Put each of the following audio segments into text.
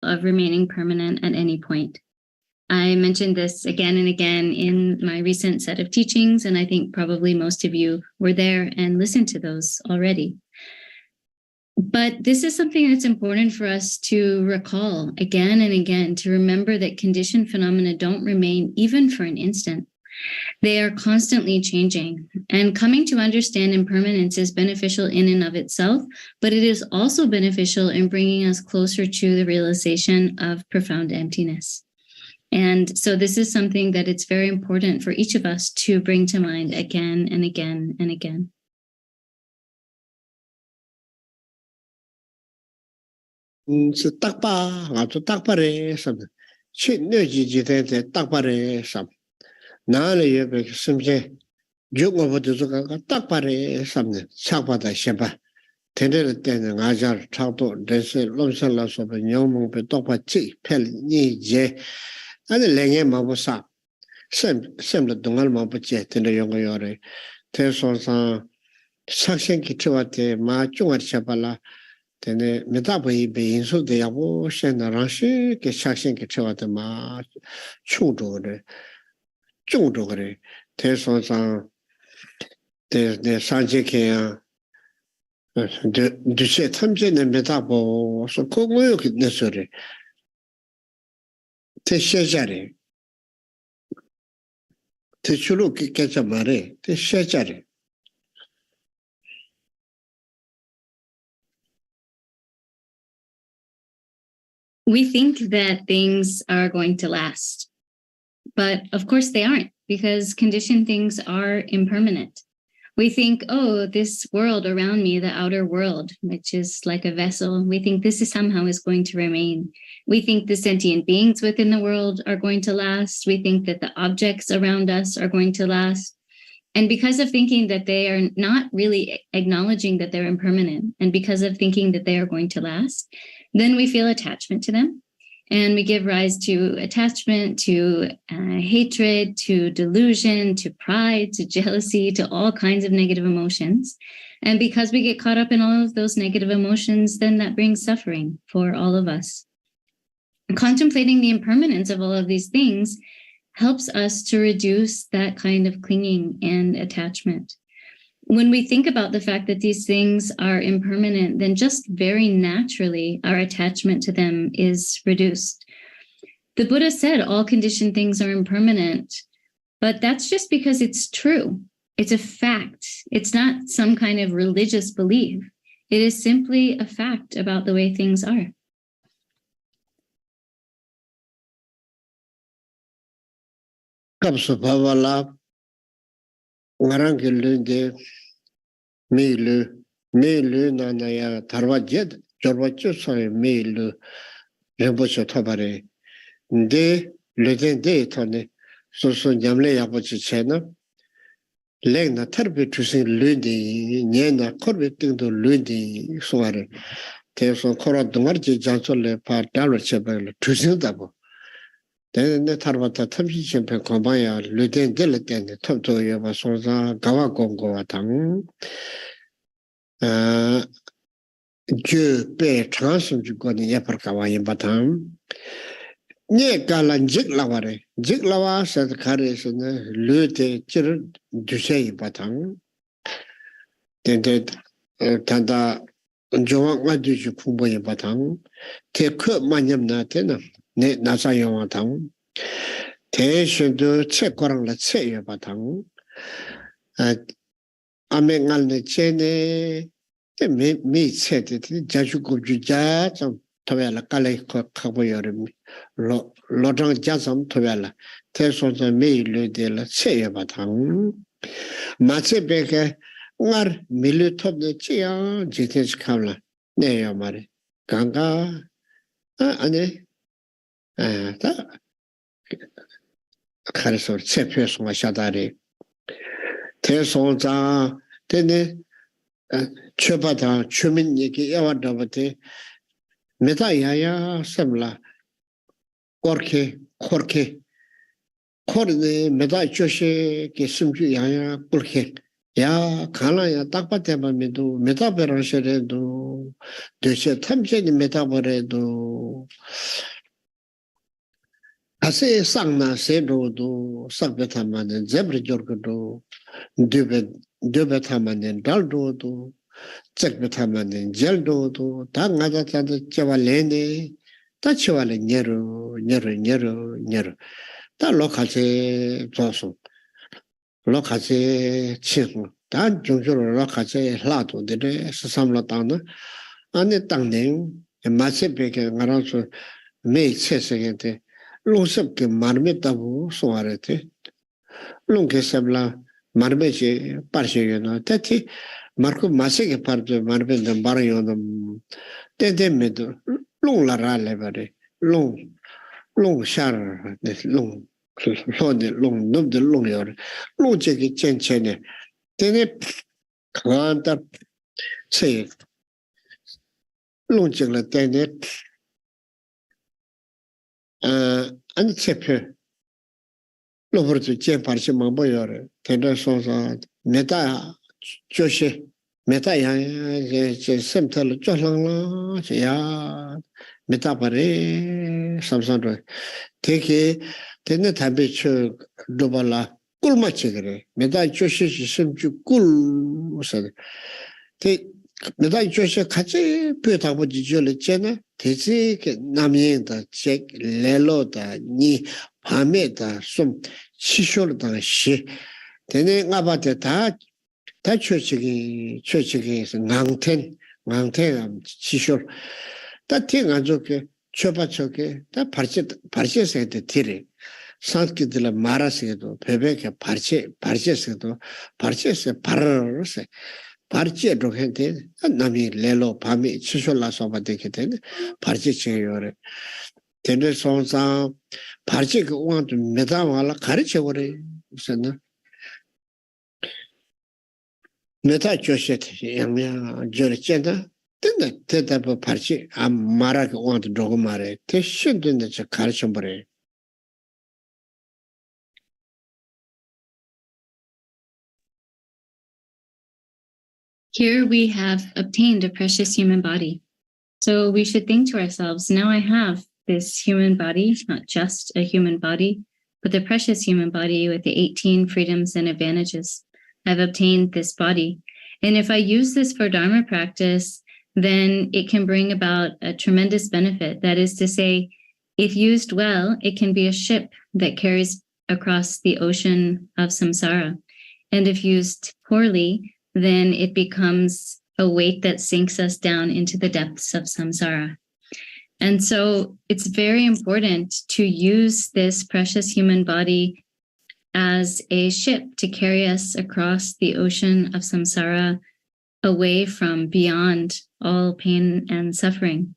of remaining permanent at any point. I mentioned this again and again in my recent set of teachings, and I think probably most of you were there and listened to those already. But this is something that's important for us to recall again and again, to remember that conditioned phenomena don't remain even for an instant. They are constantly changing, and coming to understand impermanence is beneficial in and of itself, but it is also beneficial in bringing us closer to the realization of profound emptiness. And so this is something that it's very important for each of us to bring to mind again and again and again. So takpa, ato takpare sam. Chit ne ji te takpare sam. Nale yebe simje jugo bodu zuka takpare sam ne chakpa da sheba. Tendele tene ngajar chakto dese lomsa la so be nyomong be tokpa chi pel ni je. Ane lenge mabu sa. Sem le dungal mabu je tende yongo yore. Te son sa sakshen ki chiwate ma chungar sheba Tene metaboy be insul de yabo shen rashi ke shakshin ke chawata ma chungdo re te son san de sanje ke de che tamje ne metabo so kogo ki nesore te shejare te chulu ki kechamare te shejare. We think that things are going to last, but of course they aren't, because conditioned things are impermanent. We think, oh, this world around me, the outer world, which is like a vessel, we think this is somehow is going to remain. We think the sentient beings within the world are going to last. We think that the objects around us are going to last. And because of thinking that they are not really acknowledging that they're impermanent, and because of thinking that they are going to last, then we feel attachment to them. And we give rise to attachment, to hatred, to delusion, to pride, to jealousy, to all kinds of negative emotions. And because we get caught up in all of those negative emotions, then that brings suffering for all of us. Contemplating the impermanence of all of these things helps us to reduce that kind of clinging and attachment. When we think about the fact that these things are impermanent, then just very naturally our attachment to them is reduced. The Buddha said all conditioned things are impermanent, but that's just because it's true. It's a fact. It's not some kind of religious belief. It is simply a fact about the way things are. Meilu nanaya tarwa jed jorwa chusoy meilu Rinpoche tabare de leden de tone so nyamle yabochi chena legna tarbe tusin lundi nyena korbe tingdo lundi suare te so kora dungarji jansole pa dalwa chebele tusin dabo ne tarwata tamsi chempe kombaya leden de leden tabto yaba sonza gawa gongo watang Dieu paie transum du goni yapar kawaye batam ne galan jik lawa sa khare sene lute chir dusei batam tende tanda jowang ma du ju kuboye batam te kho manyam na te na ne nasa yong batam te shendu che korang la che ye batam ame ngal ne chene me said it Jajuku Juja Tovella Kale Kaboyori Lodang Jasam Tovella Tesson me de la Sea Batang Matse Beke War Milutop the Chia Jitis Kamla Nea Mari Ganga Ane Karisor Sepios Mashadari Tesson Tene Chubata, Chumin Yiki Ewadabate, Metayaya Semla, Korke, Korne, Meta Joshe, Kisumju Yaya, Pulke, 야, 가나야 딱밭에만도 메타베라셔래도 되셔 탐전이 메타버래도 아세 쌍나 세로도 쌍베타만은 제브르조르도 드베타만은 달도도 잭베타만은 젤도도 다 나자자도 제발레네 다 치와레 녀르 다 로카제 조소 로카제 치고 다 중조로 로카제 라도 데레 스삼로 땅나 안에 땅냉 마세베게 가라서 매 세세게데 롱섭게 마르메다고 소아레테 롱게sabla 마르메제 파르셰요나 테티 마르코 마세게 파르데 마르베데 바르요나 텐데메도 롱라라레바레 롱샤르 롱 손데 롱 놈데 롱요레 롱제게 첸첸네 테네 간다 세 롱제라 테네 아니 체페 로버트 제 파르시 망보요레 텐데 소사 메타 조시 메타야 제 셈탈 쪼랑라 야 메타바레 삼산도 되게 되는 담배초 로발라 꿀맛이 그래 메타 조시 심주 꿀서 대 메타 조시 같이 뼈다보지 줄었잖아 대지 남이다 제 레로다 니 밤에다 좀 시쇼르다 시 되는 아바데 다 최적이에서 낭텐 지쇼 다 팅안좋게 쳐바쳐게 다 발제세도 딜이 산기들 말아서도 베베게 발제세도 발제세 바르르세 발제로 했대 남이 레로 밤에 치쇼라서 받게 되네 발제체요래 되는 손상 발제 그 원도 메다와라 가르쳐 버려 무슨 메타 조시트 양면 저르젠다 된다 대답을 발치 아 말하기 원도 로고 말해 대신된다 저 가르쳐 버려 Here we have obtained a precious human body. So we should think to ourselves, now I have this human body, not just a human body, but the precious human body with the 18 freedoms and advantages. I've obtained this body. And if I use this for Dharma practice, then it can bring about a tremendous benefit. That is to say, if used well, it can be a ship that carries across the ocean of samsara. And if used poorly, then it becomes a weight that sinks us down into the depths of samsara. And so it's very important to use this precious human body as a ship to carry us across the ocean of samsara, away from beyond all pain and suffering.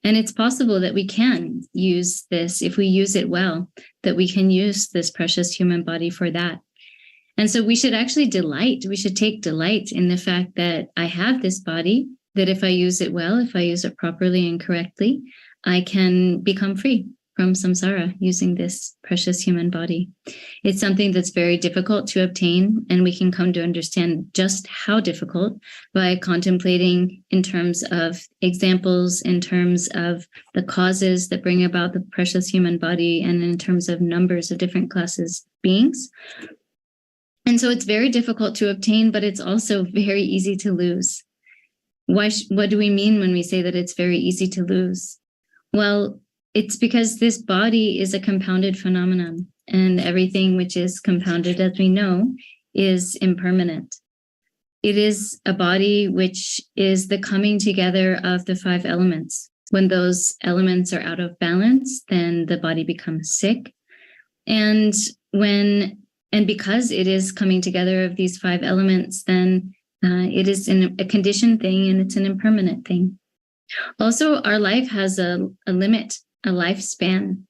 And it's possible that we can use this, if we use it well, that we can use this precious human body for that. And so we should actually take delight in the fact that I have this body, that if I use it well, if I use it properly and correctly, I can become free from samsara using this precious human body. It's something that's very difficult to obtain, and we can come to understand just how difficult by contemplating in terms of examples, in terms of the causes that bring about the precious human body, and in terms of numbers of different classes beings. And so it's very difficult to obtain, but it's also very easy to lose. What do we mean when we say that it's very easy to lose? Well, it's because this body is a compounded phenomenon, and everything which is compounded, as we know, is impermanent. It is a body which is the coming together of the 5 elements. When those elements are out of balance, then the body becomes sick. And because it is coming together of these 5 elements, then it is a conditioned thing, and it's an impermanent thing. Also, our life has a limit, a lifespan.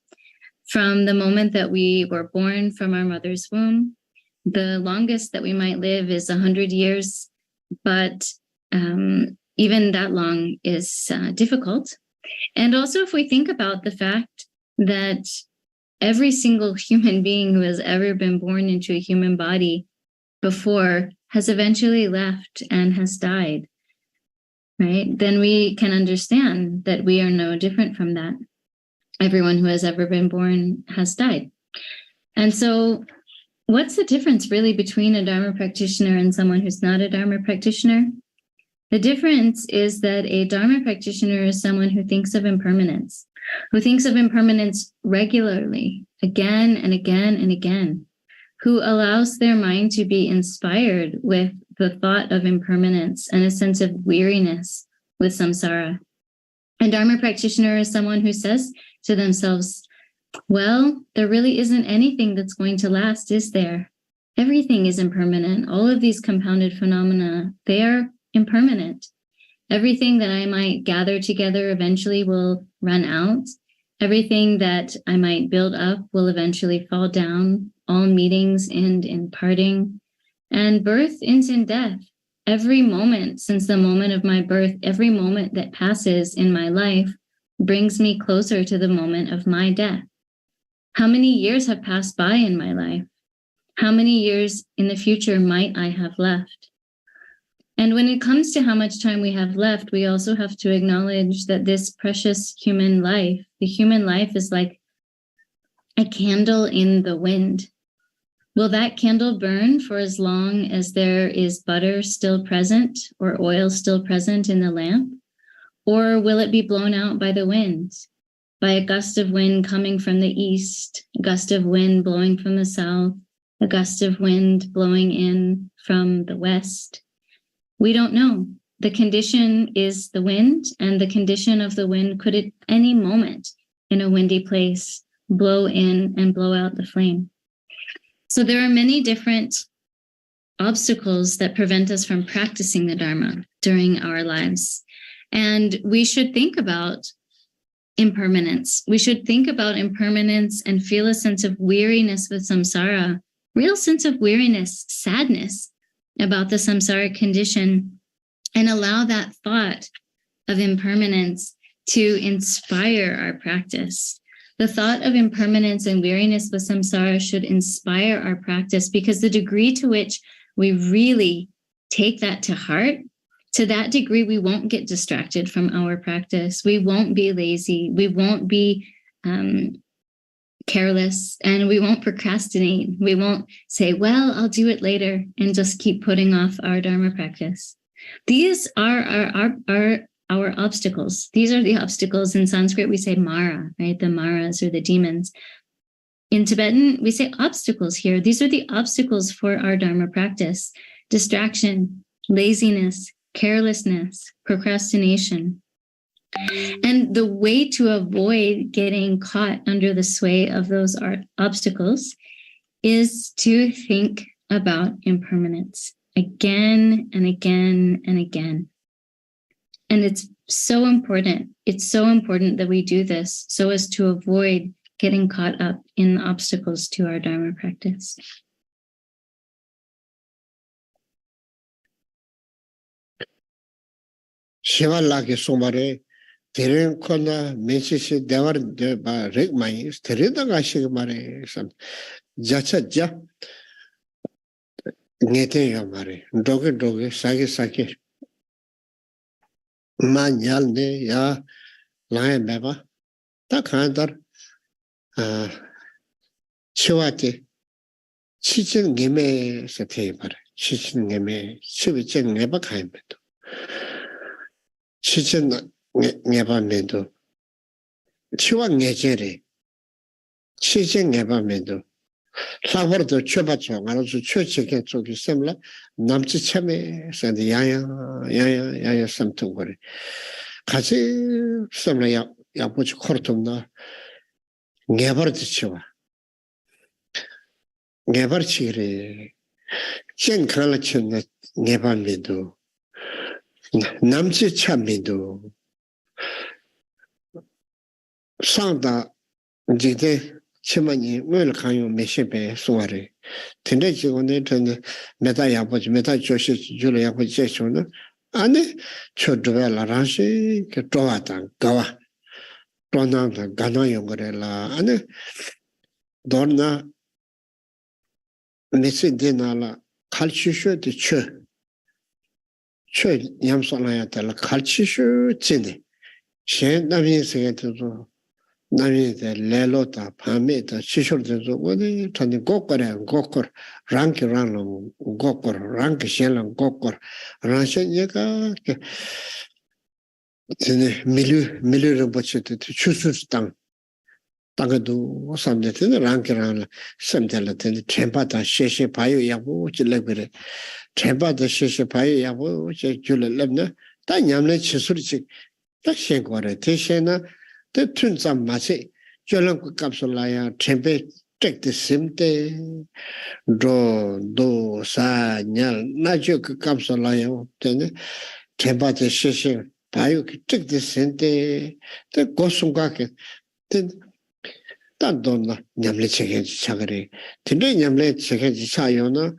From the moment that we were born from our mother's womb, the longest that we might live is 100 years, but even that long is difficult. And also, if we think about the fact that every single human being who has ever been born into a human body before has eventually left and has died, right? Then we can understand that we are no different from that. Everyone who has ever been born has died. And so what's the difference really between a Dharma practitioner and someone who's not a Dharma practitioner? The difference is that a Dharma practitioner is someone who thinks of impermanence, who thinks of impermanence regularly, again and again and again, who allows their mind to be inspired with the thought of impermanence and a sense of weariness with samsara. A Dharma practitioner is someone who says to themselves, well, there really isn't anything that's going to last, is there? Everything is impermanent. All of these compounded phenomena, they are impermanent. Everything that I might gather together eventually will run out. Everything that I might build up will eventually fall down. All meetings end in parting. And birth ends in death. Every moment since the moment of my birth, every moment that passes in my life brings me closer to the moment of my death. How many years have passed by in my life? How many years in the future might I have left? And when it comes to how much time we have left, we also have to acknowledge that this precious human life, the human life is like a candle in the wind. Will that candle burn for as long as there is butter still present or oil still present in the lamp? Or will it be blown out by the wind? By a gust of wind coming from the east, a gust of wind blowing from the south, a gust of wind blowing in from the west. We don't know. The condition is the wind, and the condition of the wind could at any moment in a windy place blow in and blow out the flame. So there are many different obstacles that prevent us from practicing the Dharma during our lives. And we should think about impermanence. We should think about impermanence and feel a sense of weariness with samsara, real sense of weariness, sadness about the samsara condition, and allow that thought of impermanence to inspire our practice. The thought of impermanence and weariness with samsara should inspire our practice, because the degree to which we really take that to heart, to that degree, we won't get distracted from our practice. We won't be lazy. We won't be careless, and we won't procrastinate. We won't say, well, I'll do it later, and just keep putting off our Dharma practice. These are our obstacles. These are the obstacles. In Sanskrit, we say Mara, right? The Maras or the demons. In Tibetan, we say obstacles here. These are the obstacles for our Dharma practice: distraction, laziness, carelessness, procrastination. And the way to avoid getting caught under the sway of those obstacles is to think about impermanence again and again and again. And it's so important. It's so important that we do this so as to avoid getting caught up in the obstacles to our Dharma practice. Shivalaki Sumare, Terin Kona, Menshi, Devar de Rigmai, Terida Shigmare, some Jacha, Nete Yamare, Doge, Saki, Manyalne, Ya, Lion Beba, Takandar, Chiwati, Chichin Game, Sataber, Chichin Game, Chivichin never came. Chichin never medo. Chiwa Nejere, Chichin never medo. Flower the Chubacho, and also church again to be similar. Namchi Chame said the Yaya something worry. Kazi similar Yapuch Kortumna never the Chiwa. Never chiri. Chen Kralachin never medo. Namchi Chamido Santa Jide Chimani will can you Meshibe Suari. Tendeji on it and Metaya was Meta Joshi Julia with Jeshuna, Anne Chodwell Rashi, Ketoatan, Gawa, Donna Gana Yongorella, Anne Donna Messi Dinala, 칼치슈 쳐 냠솔라야 될 칼치슈 진네 셴 남이 세계도 남이 레로다 밤에다 치쇼르도 어디 전에 고거래 고거 랑키랑로 고거 랑키 셴랑 고거 랑셴예가 진네 밀루를 붙였듯 추수스당 땅에도 삼대는 랑키랑 삼대를 텐데 템바다 셰셰 바요 야고 질레베레 템바다 셰셰 바요 야고 제 줄레leb네 다 냠네 치수르치 딱 셴거래 대신에 대춘점 맛이 저런 그 값을라야 템베 tek simte do sa nyal na jo ka kapsala yo tene temba de sheshe bayo ki tek simte te gosunga ke ten dan donna nyamle chege chagre tene nyamle chege chayo na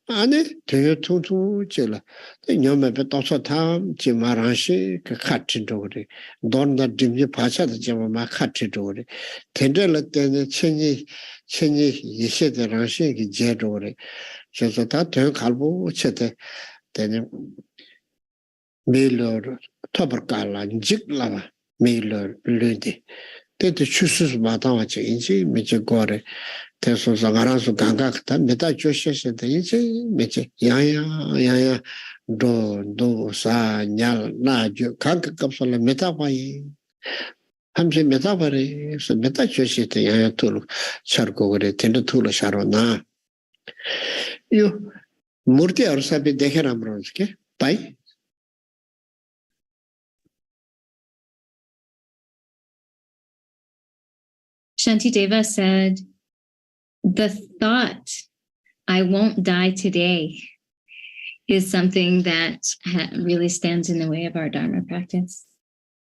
ane 되게 퉁퉁 찔라 녀매 배도서 탐 지마랑시 그 같은 도리 돈다 dim지 바샤도 지마 같은 도리 텐델 때는 천이 이세대랑시 그 제도리 그래서 다 되게 갈고 쳇대 되는 메일러 터버깔라 직라가 메일러 르디 때도 추수스 마다와지 인지 메제 거래 대소 상가라서 강각다 메타 조셔셔데 이제 메제 야야 도사 냐ल 나죠 강각kapsol라 메타바이 함세 메타바레 그래서 메타 조셔데 야야 툴 차르고 그래 텐데 툴 샤로나 요 무르티 어사비 데헤람로스케 바이 Shantideva said, the thought, I won't die today, is something that really stands in the way of our Dharma practice.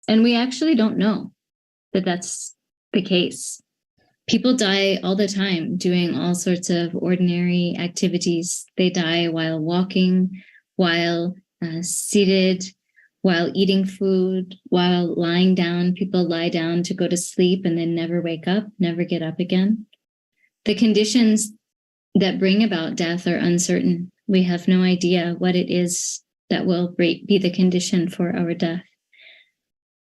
And we actually don't know that that's the case. People die all the time doing all sorts of ordinary activities. They die while walking, while seated, while eating food, while lying down. People lie down to go to sleep and then never wake up, never get up again. The conditions that bring about death are uncertain. We have no idea what it is that will be the condition for our death.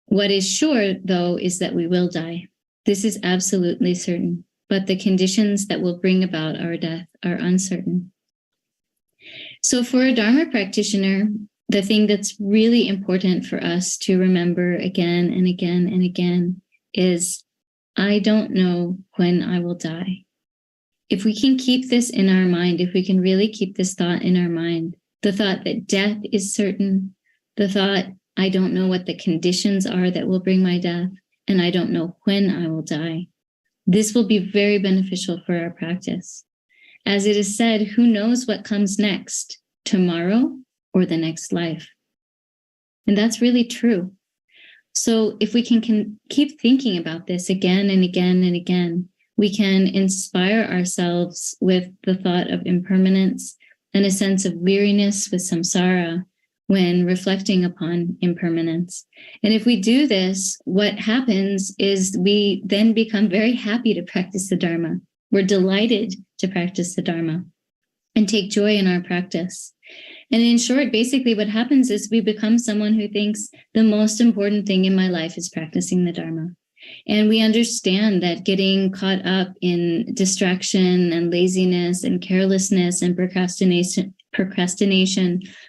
What is sure, though, is that we will die. This is absolutely certain. But the conditions that will bring about our death are uncertain. So for a Dharma practitioner, the thing that's really important for us to remember again and again and again is, I don't know when I will die. If we can keep this in our mind, if we can really keep this thought in our mind, the thought that death is certain, the thought, I don't know what the conditions are that will bring my death, and I don't know when I will die, this will be very beneficial for our practice. As it is said, who knows what comes next, tomorrow or the next life? And that's really true. So if we can keep thinking about this again and again and again, we can inspire ourselves with the thought of impermanence and a sense of weariness with samsara when reflecting upon impermanence. And if we do this, what happens is we then become very happy to practice the Dharma. We're delighted to practice the Dharma and take joy in our practice. And in short, basically what happens is we become someone who thinks the most important thing in my life is practicing the Dharma. And we understand that getting caught up in distraction and laziness and carelessness and procrastination,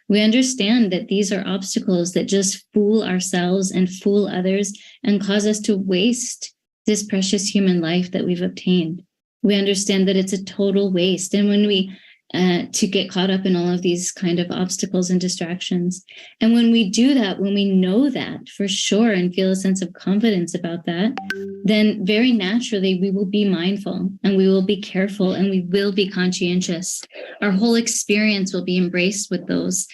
we understand that these are obstacles that just fool ourselves and fool others and cause us to waste this precious human life that we've obtained. We understand that it's a total waste. And when we to get caught up in all of these kind of obstacles and distractions. And when we do that, when we know that for sure and feel a sense of confidence about that, then very naturally we will be mindful and we will be careful and we will be conscientious. Our whole experience will be embraced with those.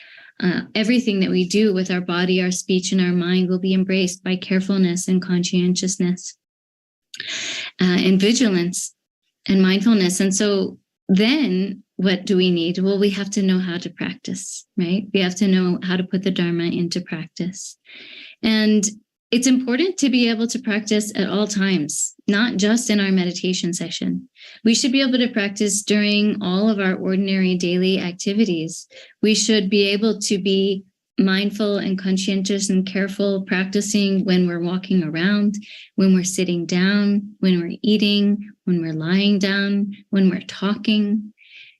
Everything that we do with our body, our speech, and our mind will be embraced by carefulness and conscientiousness and vigilance and mindfulness. And so then what do we need? Well, we have to know how to practice, right? We have to know how to put the Dharma into practice. And it's important to be able to practice at all times, not just in our meditation session. We should be able to practice during all of our ordinary daily activities. We should be able to be mindful and conscientious and careful practicing when we're walking around, when we're sitting down, when we're eating, when we're lying down, when we're talking.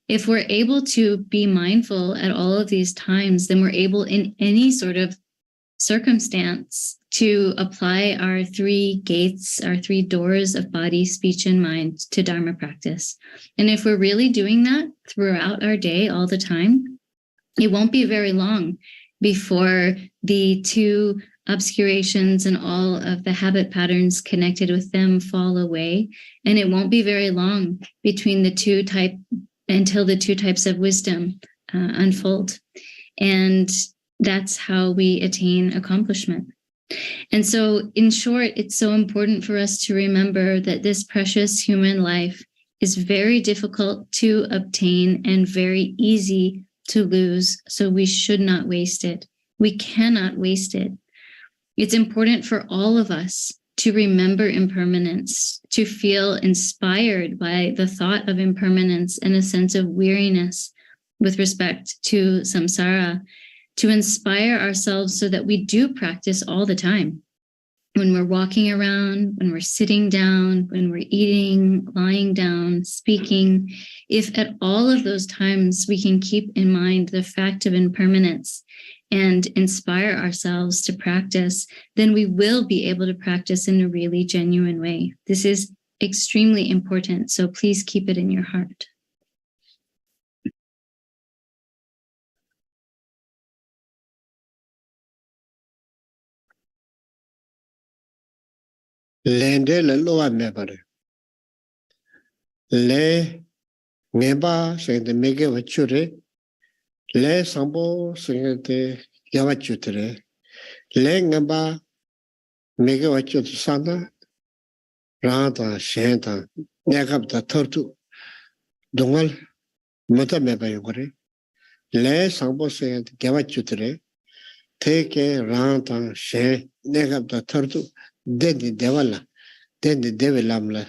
If we're able to be mindful at all of these times, then we're able in any sort of circumstance to apply our three gates, our three doors of body, speech, and mind to Dharma practice. And if we're really doing that throughout our day all the time, it won't be very long before the two obscurations and all of the habit patterns connected with them fall away. And it won't be very long between until the two types of wisdom unfold. And that's how we attain accomplishment. And so, in short, it's so important for us to remember that this precious human life is very difficult to obtain and very easy to lose. So we should not waste it. We cannot waste it. It's important for all of us to remember impermanence, to feel inspired by the thought of impermanence and a sense of weariness with respect to samsara, to inspire ourselves so that we do practice all the time. When we're walking around, when we're sitting down, when we're eating, lying down, speaking, if at all of those times we can keep in mind the fact of impermanence and inspire ourselves to practice, then we will be able to practice in a really genuine way. This is extremely important, so please keep it in your heart. Lende le loa mebare. Le ngeba sengde mege wachure. Le sambo sengde yawachutre. Le ngeba mege wachut sana. Rata shenta. Nyakabda tortu. Dungal mata meba yungare. Le sambo sengde yawachutre. Teke rata shen. Nyakabda tortu. Dendi devala, dendi develamla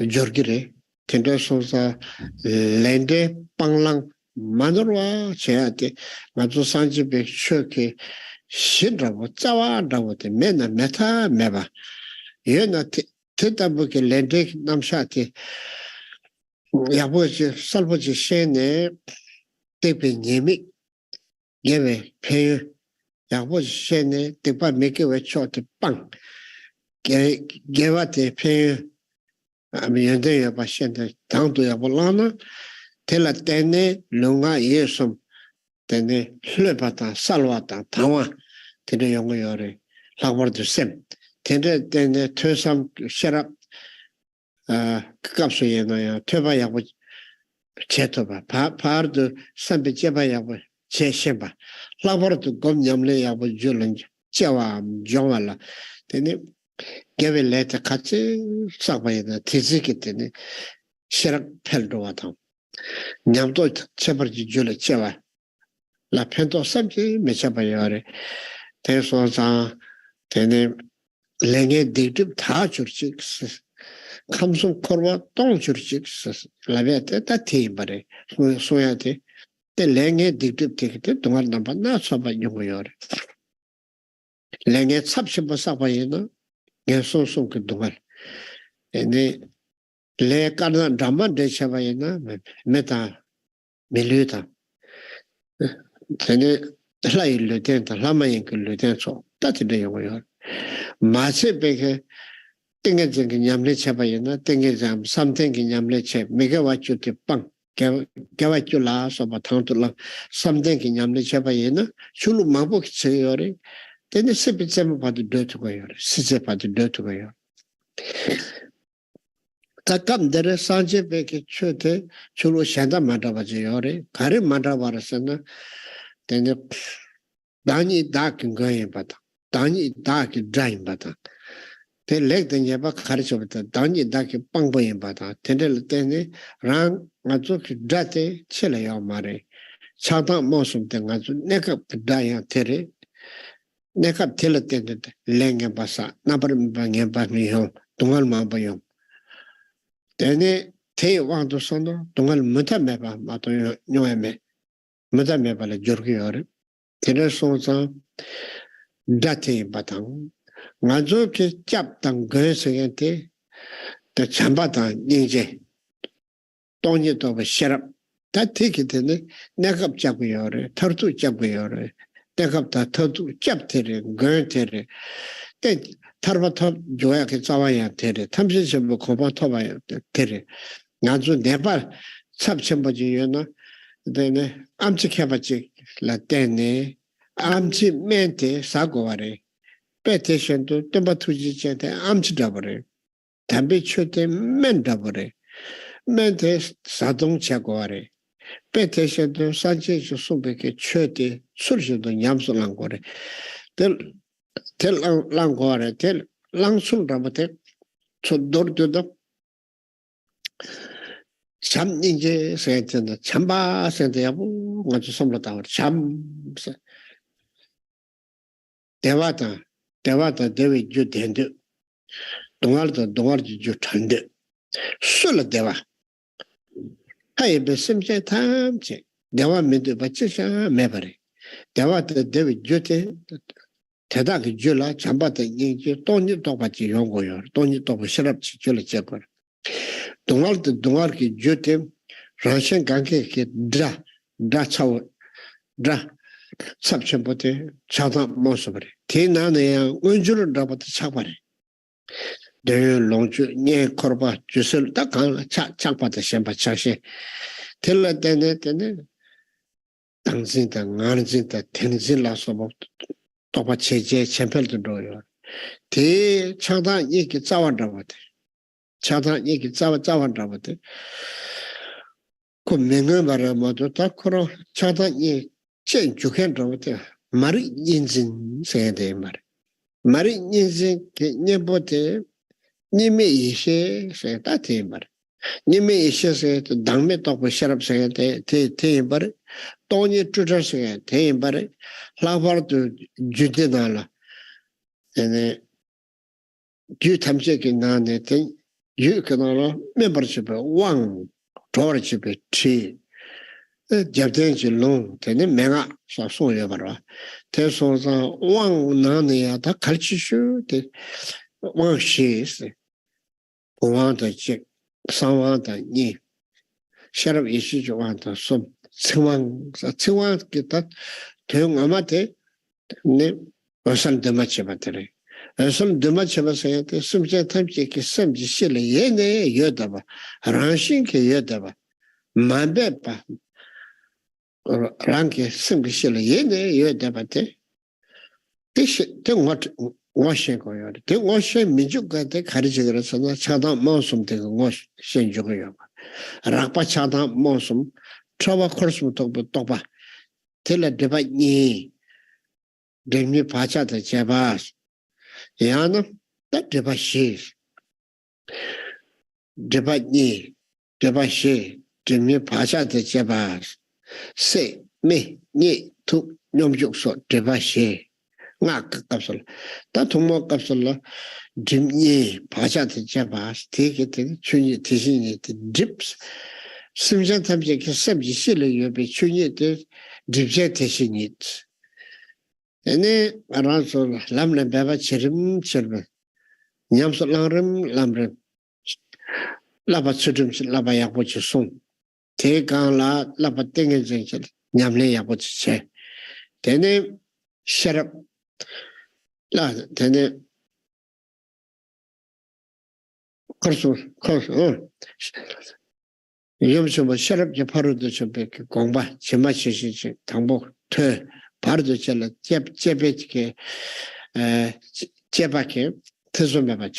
jorgire, tendo sosa lende panglang manurwa cheate, mazu sanjibe choke shindravo, tsawadravote, mena meta meba. Yena tetabuke lende namshate, yaboji, salboji shene, tepe nyemi, yeme peyo. Yaqbo shene tepa meke we chote pang gewate pe amiyende ya pasiente tanto ya bolana tela tene lunga yesum tene lepata salwata tawa tene yongo yore lagwar de sem tene tosam sharap kapso yena ya teba yaqbo chetoba par de sambe jeba yaqbo chesheba laboratu gom nyamle yabo julan jawa jawala tene geve leta katse sakbayeda tizikitene shirak peldo wata nyamdo chebarji jula jawa la pento samji mechabayare teso sa tene lenge digdib tha churchik kamsum korwa tong churchik labete ta timbare soyate the lenge dictative ticket, don't want number not so by you. Lenge subship was up by you, yes, so could do well. And the Le Carna Dhamma de Shavayana, Meta Miluta. Then Lai Lieutenant, Lamayan Lieutenant, so that's the way. Masse Baker, things in Yamle Chabayana, things something in Yamle Chep, make a watch you to punk. Gavachula, Sabatantula, something in Yamle Chabayena, Chulu Mabu Sayori, then the Sipitsem about the dirt way, Sisepa the dirt way. Takam there is Sanje Beke Chute, Chulu Shanda Madavajori, Kari Madavarasana, then the Dani dark and going butter, Dani dark drying butter. They leg the Yaba Karish of the Dani dark pangboy in butter, Tendel Tene, Rang. Ngazuk date chile yo mare chata mosum te ngazuk nekap daya tere 내가 텔을 때는데 랭게 봐서 나버림 방에 방이요 동알만 봐요. 대내 대왕도 선도 동알 못해 매봐 마도 요에매 못해 매발에 저기요래. 그래서 다테 바탕 맞게 잡당 거에서한테 더 참바다 이제 돈이도 싫어. 다 되게 되네. 내가 잡고요래. 털도 잡고요래. 내가 다 털도 잡대래. 거에테래. 때 타르바터 조야게 잡아야 되래. 탐지시 뭐 고바 터봐야 되래. 나주 내발 삽천버지요나 되네. 암직해봤지 라떼네. 암지 멘테 사고와래. 배테션도 뜸바투지한테 암치다버래. 담배 쳐대 맨다버래. 멘테 사동차고와래. 배테션도 산체주 소백에 쳐대 술시도 냠술랑 거래. 텔 랑고와래. 텔 랑술라버테 초도르도도 참 이제 세트는 참바 세트야부 아주 섬라다 참 대화다 대위 주된데 동아르지 주 탄데 술 대화 하이베 심제 탐제 대화 민도 받치샤 매버리 대화도 대위 주테 대다기 줄라 참바다 이제 돈이 또 받지 용고요 돈이 또 싫었지 줄을 제거 동아르기 주테 라션 관계게 다 차오 다 삽천보테 차다 모습을 대나네야 원주를 잡아도 차버려 내 롱주 네 코르바 주술 딱간 창바다 셴바 차시 텔라 때네 당신다 나는진다 텐진라서 뭐 또바 체제 챔펠도 넣어요 대 차다 얘기 짜완다버데 차다 얘기 짜완다버데 그 명을 말해 모두 다 코로 차다 얘기 chen juken rote mari injin sede mari injin ke nebote nime ishe se ta te nime ishe se dangme to ko sharap se te bar toni tutar se te bar lavar to jude dala ene ju tamse ke na ne te ju kana membership wang torch be chi 잡된지 롱 되는 맹아 사소여 봐라 대소사 왕 나네야 다 갈치슈 대 왕시스 왕의 직 상왕의 니 샤랍 이슈 좋아한다 좀 청왕 기타 대응 아마데 네 어선 드마치 바트레 어선 드마치 바세야 때 숨제 탐지 기 섬지 실에 얘네 여다봐 란신케 여다봐 만베바 랑게 승비실에 얘네 여대바테 대시 대원 워싱 거요 대 워싱 민족한테 가르치기로서는 차다 모습 되고 워싱 주고요 락바 차다 모습 트라바 코스부터 또봐 텔레데바니 데미 바차다 제바 야나 데바시 데바니 데바시 데미 바차다 제바 세, 미, 니, 투, 놈죽소, 대바시, 나, 값을. 다 동목 값을, dim니, 바자드 제바, 되게 춘이 대신이 딥스, 심장 탐지 섭지 실을 옆에 춘이 딥제 대신이. 얘네, 알아서, 람람 배바 치름, 냠소 람람, 라바 추름, 라바 약보치 송. 대강라 라바땡의 정신 냠내 야보치체 되네 셔럽 라 되네 커서 요즘서 뭐 셔럽 제파로도 좀 공부 제마치시 당복 퇴 바로도 절 제베게 제바게 태소매바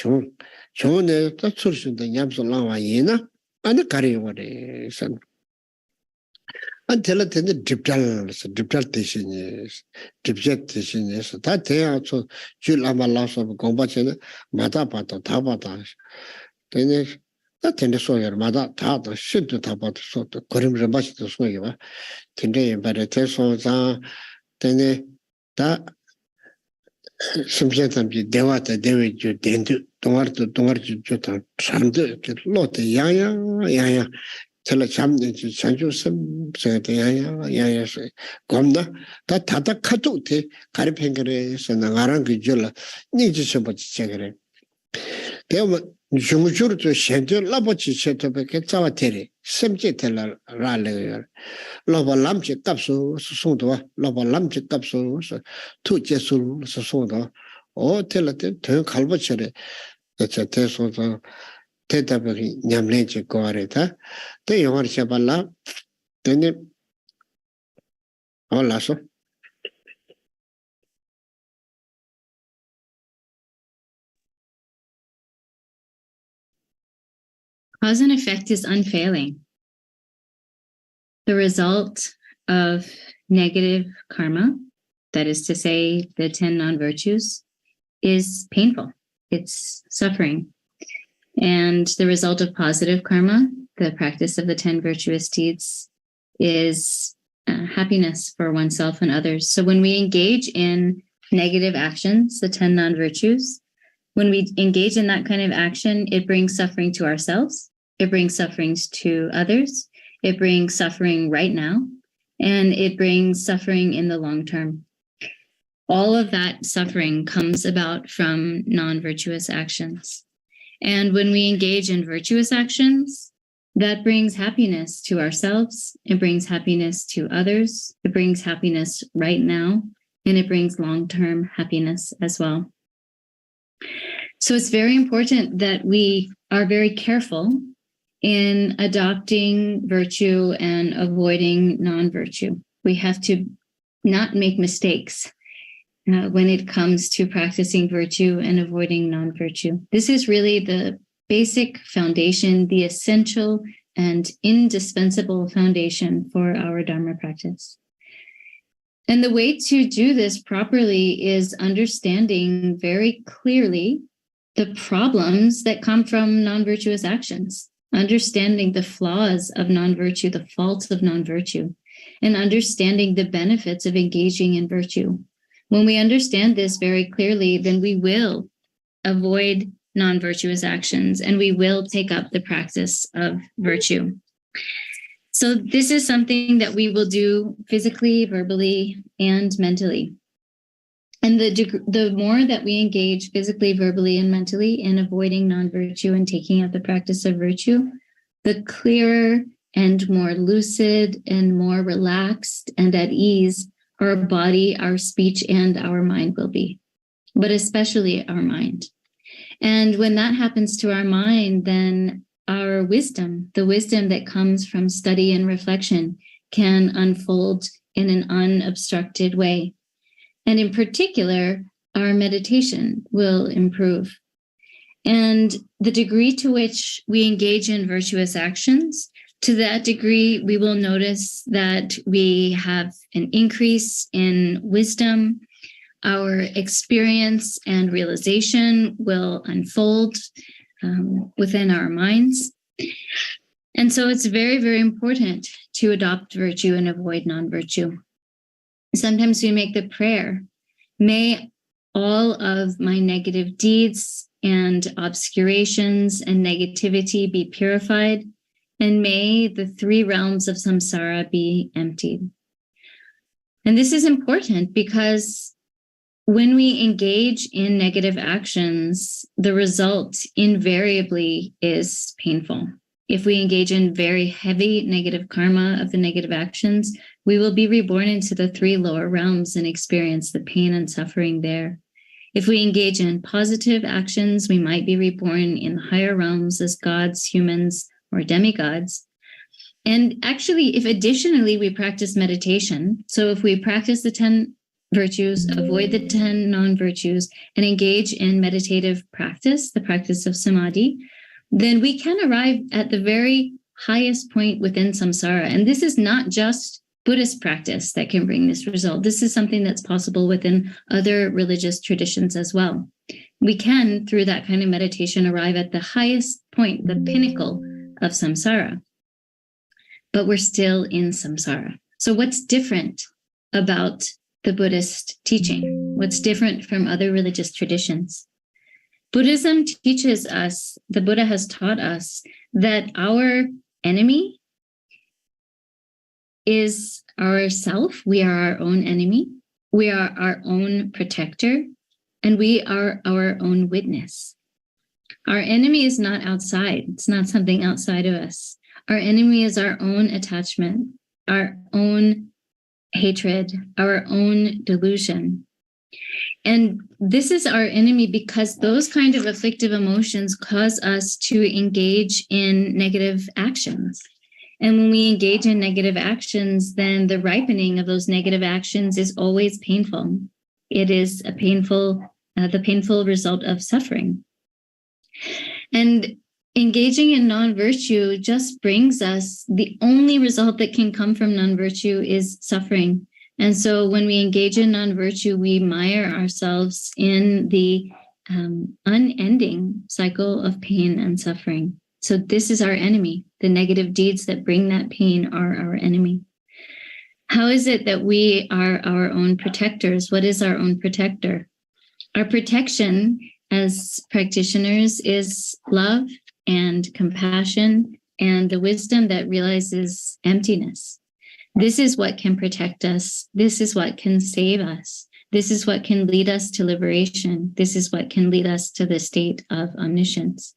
좋은데 또 출신도 냠소 나와이나 아니 가리워래 선 안텔라 텐데 딥달 대신에 딥젯 대신에서 다 대야서 줄 아말라서 공부하는 마다 봐도 다 받아 되네 다 텐데 소여마다 다도 신도 다 받을 수도 그림을 마시도 소여와 텐데 바래 대소자 되네 다 Sometimes Devata Devi Ju Dendu, Dongar Jutan, Sandu, Lot, Yaya, Tell a cham, Sanju, some say Yaya, Gomna, that Tata Katute, Karipengere, and Arangi Jula, needs so much checker. They were Jungjur to Shendu, Labochi Chetopeke, Tavateri, Semjetella Raleigh, Lova Lamche Capsule, Soda, Lova Lamche Capsules, two Jesul, Soda, or tell it to Calvachere, that's a test of the Tetabari, Yamleche Goreta. They are Shabala, then it all lasso. Cause and effect is unfailing. The result of negative karma, that is to say, the 10 non-virtues, is painful. It's suffering. And the result of positive karma, the practice of the 10 virtuous deeds, is happiness for oneself and others. So when we engage in negative actions, the 10 non-virtues, when we engage in that kind of action, it brings suffering to ourselves, it brings sufferings to others, it brings suffering right now, and it brings suffering in the long term. All of that suffering comes about from non-virtuous actions. And when we engage in virtuous actions, that brings happiness to ourselves, it brings happiness to others, it brings happiness right now, and it brings long-term happiness as well. So it's very important that we are very careful in adopting virtue and avoiding non-virtue. We have to not make mistakes when it comes to practicing virtue and avoiding non-virtue. This is really the basic foundation, the essential and indispensable foundation for our Dharma practice. And the way to do this properly is understanding very clearly the problems that come from non-virtuous actions, understanding the flaws of non-virtue, the faults of non-virtue, and understanding the benefits of engaging in virtue. When we understand this very clearly, then we will avoid non-virtuous actions and we will take up the practice of virtue. So this is something that we will do physically, verbally, and mentally. And the more that we engage physically, verbally, and mentally in avoiding non-virtue and taking up the practice of virtue, the clearer and more lucid and more relaxed and at ease our body, our speech, and our mind will be, but especially our mind. And when that happens to our mind, then our wisdom, the wisdom that comes from study and reflection, can unfold in an unobstructed way. And in particular, our meditation will improve. And the degree to which we engage in virtuous actions, to that degree, we will notice that we have an increase in wisdom. Our experience and realization will unfold within our minds. And so it's very, very important to adopt virtue and avoid non-virtue. Sometimes we make the prayer, may all of my negative deeds and obscurations and negativity be purified, and may the 3 realms of samsara be emptied. And this is important because when we engage in negative actions, the result invariably is painful. If we engage in very heavy negative karma of the negative actions, we will be reborn into the 3 lower realms and experience the pain and suffering there. If we engage in positive actions, we might be reborn in the higher realms as gods, humans, or demigods. And actually, if additionally we practice meditation, so if we practice the 10 virtues, avoid the 10 non-virtues, and engage in meditative practice, the practice of samadhi, then we can arrive at the very highest point within samsara. And this is not just Buddhist practice that can bring this result. This is something that's possible within other religious traditions as well. We can, through that kind of meditation, arrive at the highest point, the pinnacle of samsara. But we're still in samsara. So what's different about the Buddhist teaching? what's different from other religious traditions. Buddhism teaches us, the Buddha has taught us, that our enemy is ourself. We are our own enemy. We are our own protector, and we are our own witness. Our enemy is not outside. It's not something outside of us. Our enemy is our own attachment, our own hatred, our own delusion. And this is our enemy because those kind of afflictive emotions cause us to engage in negative actions. And when we engage in negative actions, then the ripening of those negative actions is always painful. It is a painful, the painful result of suffering. And engaging in non-virtue just brings us, the only result that can come from non-virtue is suffering. And so when we engage in non-virtue, we mire ourselves in the unending cycle of pain and suffering. So this is our enemy. The negative deeds that bring that pain are our enemy. How is it that we are our own protectors? What is our own protector? Our protection as practitioners is love and compassion and the wisdom that realizes emptiness. This is what can protect us. This is what can save us. This is what can lead us to liberation. This is what can lead us to the state of omniscience.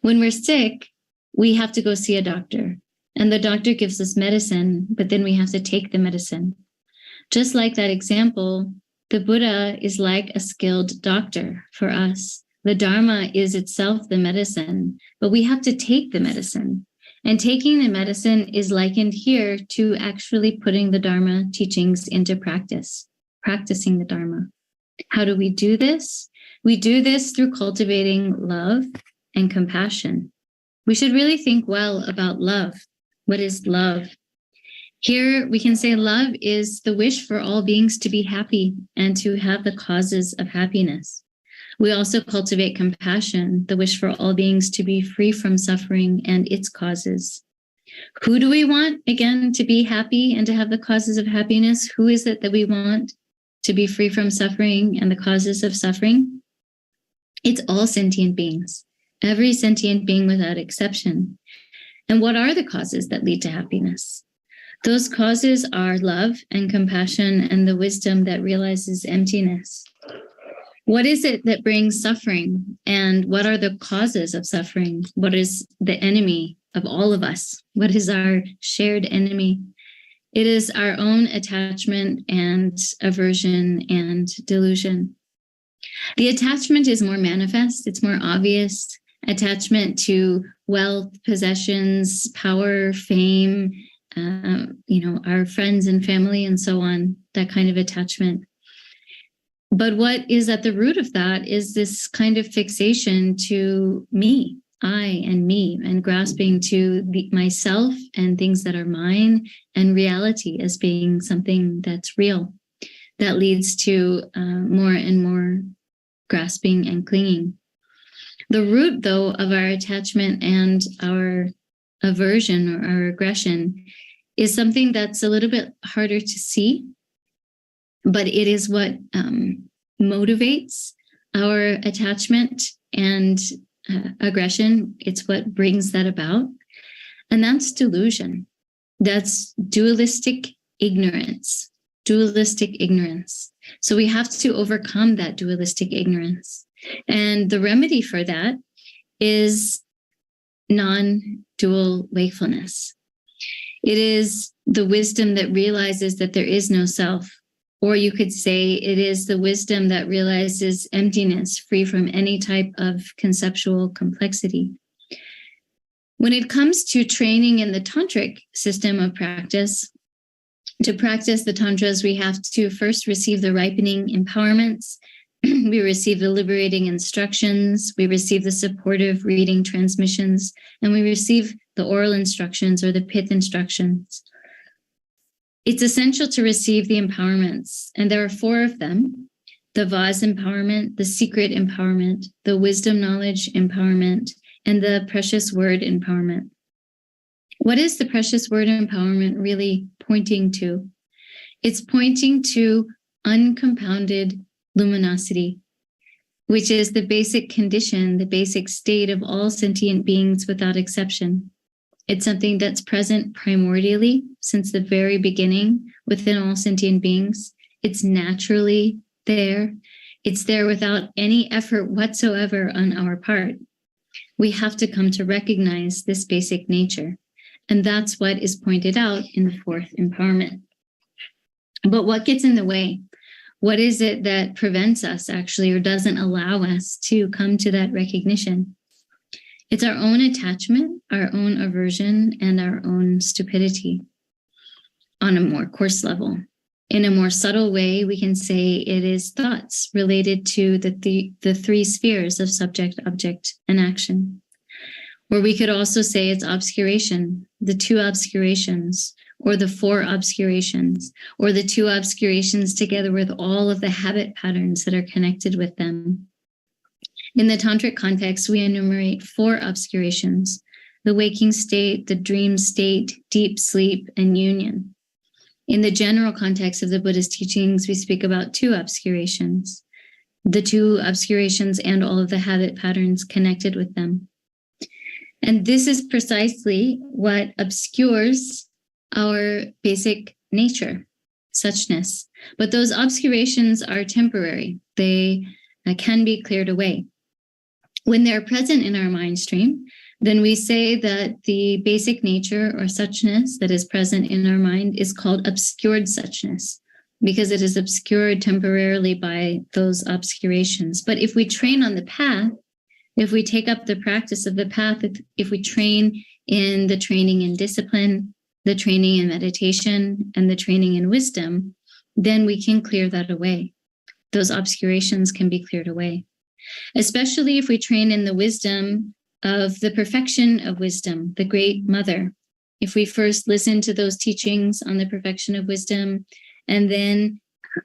When we're sick, we have to go see a doctor, and the doctor gives us medicine, but then we have to take the medicine. Just like that example, the Buddha is like a skilled doctor for us. The Dharma is itself the medicine, but we have to take the medicine. And taking the medicine is likened here to actually putting the Dharma teachings into practice, practicing the Dharma. How do we do this? We do this through cultivating love and compassion. We should really think well about love. What is love? Here we can say love is the wish for all beings to be happy and to have the causes of happiness. We also cultivate compassion, the wish for all beings to be free from suffering and its causes. Who do we want, again, to be happy and to have the causes of happiness? Who is it that we want to be free from suffering and the causes of suffering? It's all sentient beings, every sentient being without exception. And what are the causes that lead to happiness? Those causes are love and compassion and the wisdom that realizes emptiness. What is it that brings suffering? And what are the causes of suffering? What is the enemy of all of us? What is our shared enemy? It is our own attachment and aversion and delusion. The attachment is more manifest, it's more obvious. Attachment to wealth, possessions, power, fame, our friends and family and so on, that kind of attachment. But what is at the root of that is this kind of fixation to me, I and me, and grasping to myself and things that are mine and reality as being something that's real. That leads to more and more grasping and clinging. The root, though, of our attachment and our aversion or our aggression is something that's a little bit harder to see, but it is what motivates our attachment and aggression. It's what brings that about. And that's delusion. That's dualistic ignorance. Dualistic ignorance. So we have to overcome that dualistic ignorance. And the remedy for that is non-dual wakefulness. It is the wisdom that realizes that there is no self. Or you could say it is the wisdom that realizes emptiness, free from any type of conceptual complexity. When it comes to training in the tantric system of practice, to practice the tantras, we have to first receive the ripening empowerments. We receive the liberating instructions. We receive the supportive reading transmissions, and we receive the oral instructions or the pith instructions. It's essential to receive the empowerments, and there are 4 of them: the vase empowerment, the secret empowerment, the wisdom knowledge empowerment, and the precious word empowerment. What is the precious word empowerment really pointing to? It's pointing to uncompounded luminosity, which is the basic condition, the basic state of all sentient beings without exception. It's something that's present primordially since the very beginning within all sentient beings. It's naturally there. It's there without any effort whatsoever on our part. We have to come to recognize this basic nature. And that's what is pointed out in the fourth empowerment. But what gets in the way? What is it that prevents us actually or doesn't allow us to come to that recognition? It's our own attachment, our own aversion, and our own stupidity on a more coarse level. In a more subtle way, we can say it is thoughts related to the three spheres of subject, object, and action. Or we could also say it's obscuration, the two obscurations, or the four obscurations, or the two obscurations together with all of the habit patterns that are connected with them. In the tantric context, we enumerate four obscurations: the waking state, the dream state, deep sleep, and union. In the general context of the Buddhist teachings, we speak about two obscurations, the two obscurations and all of the habit patterns connected with them. And this is precisely what obscures our basic nature, suchness. But those obscurations are temporary. They can be cleared away. When they're present in our mind stream, then we say that the basic nature or suchness that is present in our mind is called obscured suchness, because it is obscured temporarily by those obscurations. But if we train on the path, if we take up the practice of the path, if we train in the training in discipline, the training in meditation, and the training in wisdom, then we can clear that away. Those obscurations can be cleared away. Especially if we train in the wisdom of the perfection of wisdom, the great mother. If we first listen to those teachings on the perfection of wisdom and then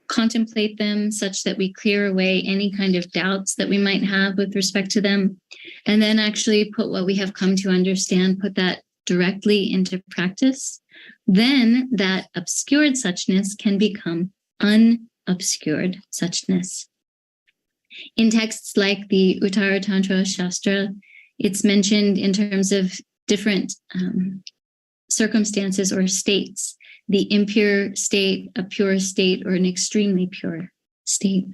contemplate them such that we clear away any kind of doubts that we might have with respect to them, and then actually put what we have come to understand, put that directly into practice, then that obscured suchness can become unobscured suchness. In texts like the Uttara Tantra Shastra, it's mentioned in terms of different circumstances or states, the impure state, a pure state, or an extremely pure state.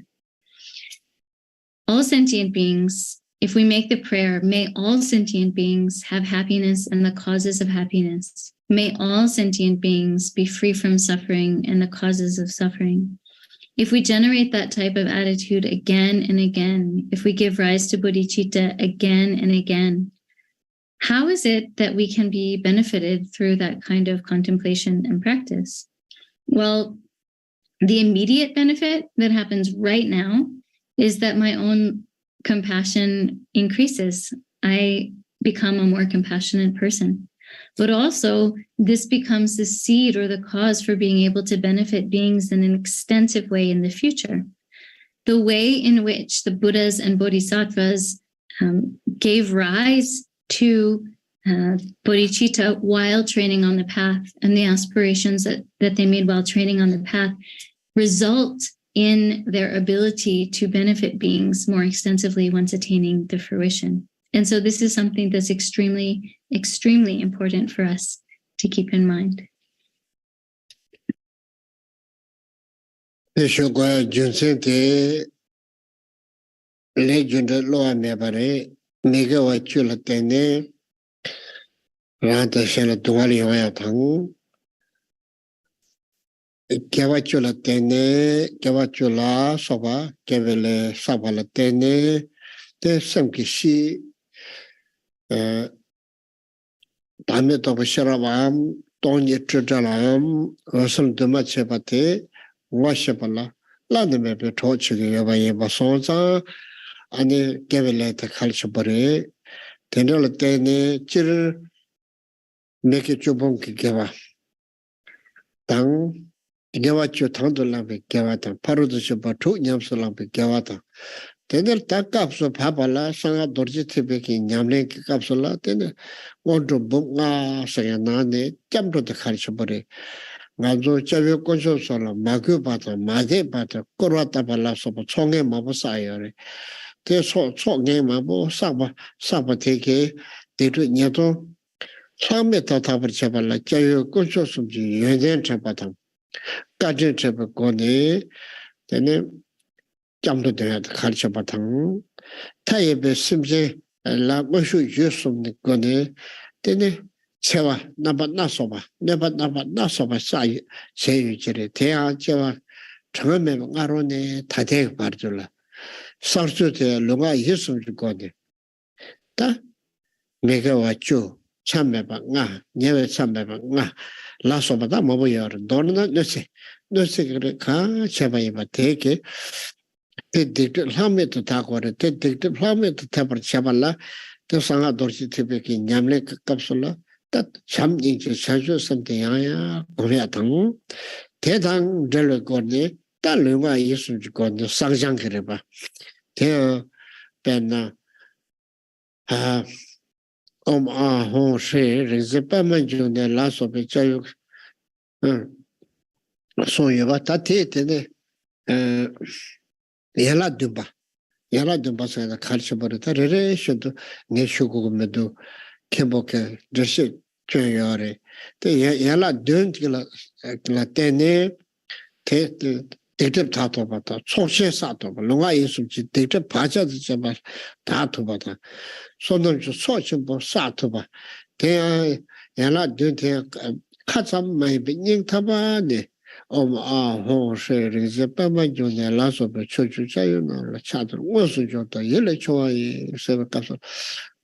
All sentient beings, if we make the prayer, may all sentient beings have happiness and the causes of happiness. May all sentient beings be free from suffering and the causes of suffering. If we generate that type of attitude again and again, if we give rise to bodhicitta again and again, how is it that we can be benefited through that kind of contemplation and practice? Well, the immediate benefit that happens right now is that my own compassion increases. I become a more compassionate person. But also, this becomes the seed or the cause for being able to benefit beings in an extensive way in the future. The way in which the Buddhas and Bodhisattvas gave rise to bodhicitta while training on the path, and the aspirations that they made while training on the path result in their ability to benefit beings more extensively once attaining the fruition. And so this is something that's extremely, extremely important for us to keep in mind. Dame to Sharabam, Tonya Tritalam, Russell Dumachepate, Washapala, Landamepe torture Yavaya Basonza, and the Gavileta Kalshabare, Tendolatene, Chir, make it your bonky gava. Tang, Gavacho Tandolampe Gavata, Parodushabatu, Yamsalampe Gavata. Then tak capsule papala, Sanga Dorjitibeki, Yamlink capsula, then want to book Sayanane, jump to the Kalshabare. ngazo chawe konsho solo magyo bata made bata korwata bala sopo chonge mabu sayore te chonge mabu saba teke dedu nyato chame tabar chabala chawe konsho sumji yuen chabata kajin chaba kone tene jamdo dena khal chabatang 타입의 심지 라고슈 유스음니 거네 되네 제와 나바나소바 나바나소바 사이 제유지레 대야 제와 처음에 가로네 다대 말줄라 서주대 롱아 예수 거네 다 내가 왔죠 참매바 나 내가 참매바 나 라소바다 뭐보여 너는 너세 그래 가 제바이바 되게 Dictate Hamet Takore, Dictate Hamet Taper Chabala, the Sanga Dorsi Tibeki, Yamle Capsula, that some inches Shajo something, Koreatang, Tedang Delegone, that Luma Yesu Gone, Sanjang River. There, Ben Hon She, Rizipama Junior, last of a child. So you got that tate, Yala dumba sa culture barata re should neshugo medu kemboke dress chuyore te yala don't la tene te dictate tato bata soche sato longa yesumchi dictate paja jaba tato bata sonam soche bo sato ba te yala don't katsam mai bening taba ne hon she rizepama jone laso be chochu chayo na chadur wosu jota yele chowa yi sebe kapso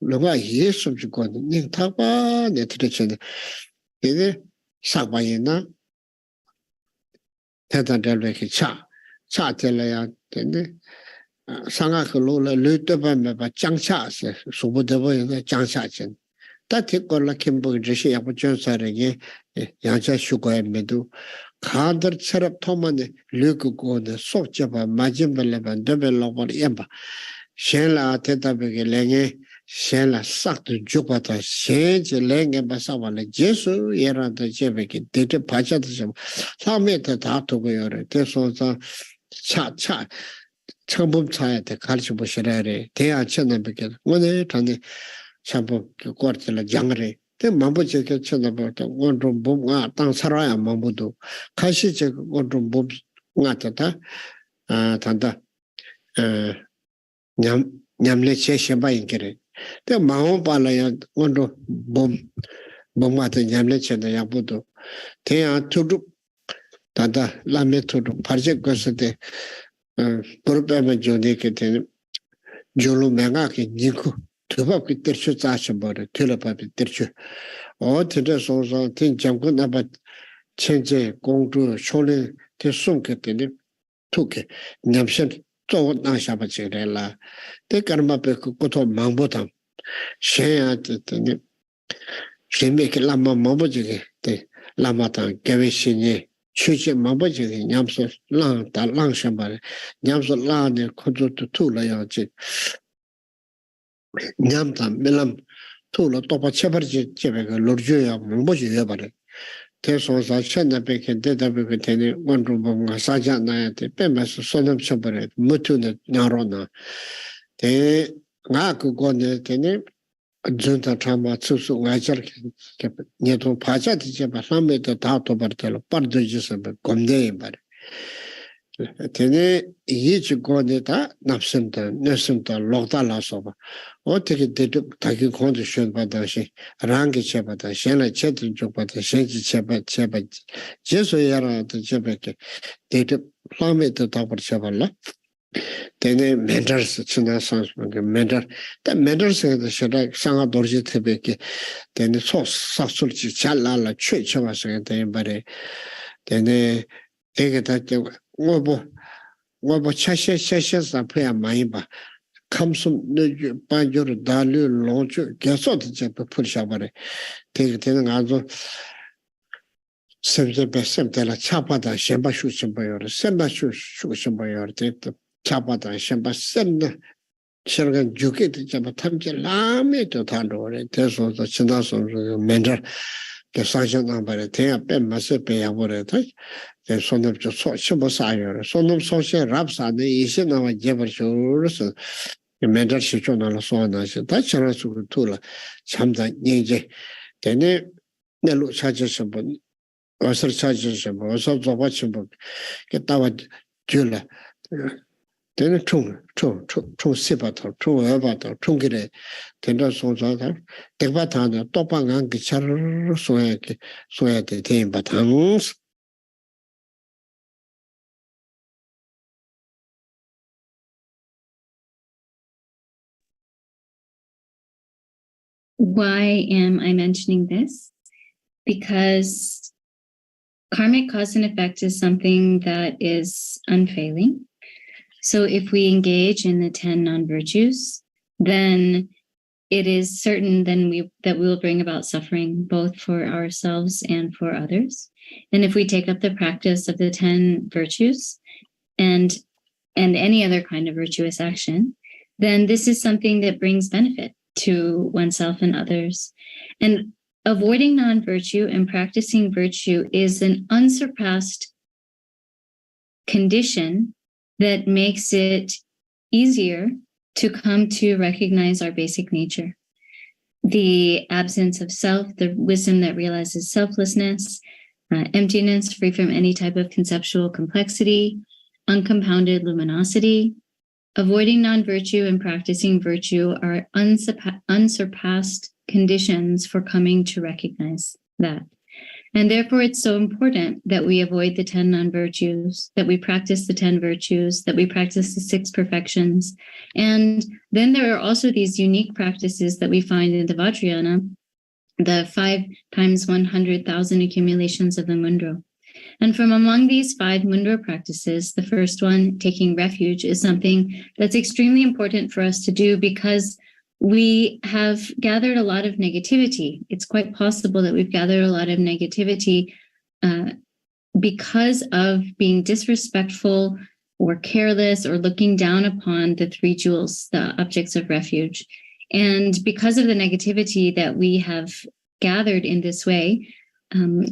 longa yesu jiko ning taba ne tire ene sakba yena tetan delwe ki cha tele ya tene sanga ke lo le teba me ba jang cha se subu debo yena jang cha chen ta tikor la kimbo jishi ya bu jon sare ge 양자 슈거에 메두 카더 처럽 토만에 르고고네 속잡아 마진벨레반 데벨로버 엠바 셴라 테타베게 랭에 셴라 싹도 죽바다 셴제 랭에 바사발레 제수 예란데 제베게 데데 바자도 좀 사메테 다토고요레 대소자 차차 처음 차야데 가르쳐 보시라레 대야 천나베게 오늘 단에 샴푸 꼴텔라 장레 때 mamboche 쳐다보다 원좀 몸가 땅 살아야 mam보도 가시제 원좀 몸 같다 아 단다 냠내 제셔바인 그래 때 마음 발라야 원도 몸 같은 냠내 쳐다 야보도 대야 투둑 단다 라메 투둑 파르제 것을 때 프로그램에 조네게 되는 졸로 맹하게 니고 Tubab ki terchu tsashabare, tulababi terchu. Tende sonsa, ten jamgu naba chenze, gongdu, chole, ten sumke tene, tuke, nyamshen, zogo nangshaba chigre la. Te karma pe kuto mangbo tam. Shenya tene, sheme ki lama mangbo chige, te lama tam, gawe shenye, chuche mangbo chige, nyamso lang, ta lang shabare, nyamso lang ne, kuzo tu la yang chige. 냠담 멜람 토로 또바 쳐버지 제베가 로르주야 뭐지 해버려 대소사 천나베게 대답이 되네 원룸봉가 사자나야데 빼면서 손을 쳐버려 무투네 나로나 대 나그거네 되네 전타 참마 추수 와저게 네도 파자디 제바 삼메도 다 도버텔로 빠르지서 검대에 버려 되네 이지고네다 납선다 뇌선다 록달라서바 어떻게 대도 자기 컨디션 받아시 랑게 쳐받아 셴라 쳐든 쪽 받아 셴지 쳐받 제소야라도 쳐받게 대도 플라메도 다 버쳐발라 되네 멘터스 지나서 멘터 다 멘터스에서 shara 상하 도르지 테베게 되네 소사술지 잘라라 최초와서 되는 말에 되네 되게 다我切上培养满意吧，看书那就把就是大陆老就介绍的这不下边的，这个俺说，是不是把什么的了？恰巴的先把书先不要了，先把书先不要了，这恰巴的先把什么？现在就给的这么他们这拉面都谈着了，这说是其他说是mentor sanction number, ten massive pay over it. Then son of just so shibosire, son of social raps and the issue of a jabber shows. The mental situation on the son, I said, that's a tula, Chamda Ninja. Then they look charges about, or charges about, or something of watching book. Get out Jula. Then a chung sibator, chung evator, chungire, tender sons out there. The batana, topang and gichar, so at the team batans. Why am I mentioning this? Because karmic cause and effect is something that is unfailing. So if we engage in the 10 non-virtues, then it is certain that we will bring about suffering both for ourselves and for others. And if we take up the practice of the 10 virtues and any other kind of virtuous action, then this is something that brings benefit to oneself and others. And avoiding non-virtue and practicing virtue is an unsurpassed condition that makes it easier to come to recognize our basic nature. The absence of self, the wisdom that realizes selflessness, emptiness free from any type of conceptual complexity, uncompounded luminosity. Avoiding non-virtue and practicing virtue are unsurpassed conditions for coming to recognize that. And therefore, it's so important that we avoid the 10 non-virtues, that we practice the 10 virtues, that we practice the 6 perfections. And then there are also these unique practices that we find in the Vajrayana, the 5 times 100,000 accumulations of the ngöndro. And from among these 5 ngöndro practices, the first one, taking refuge, is something that's extremely important for us to do because we have gathered a lot of negativity. It's quite possible that we've gathered a lot of negativity because of being disrespectful or careless or looking down upon the 3 jewels, the objects of refuge. And because of the negativity that we have gathered in this way,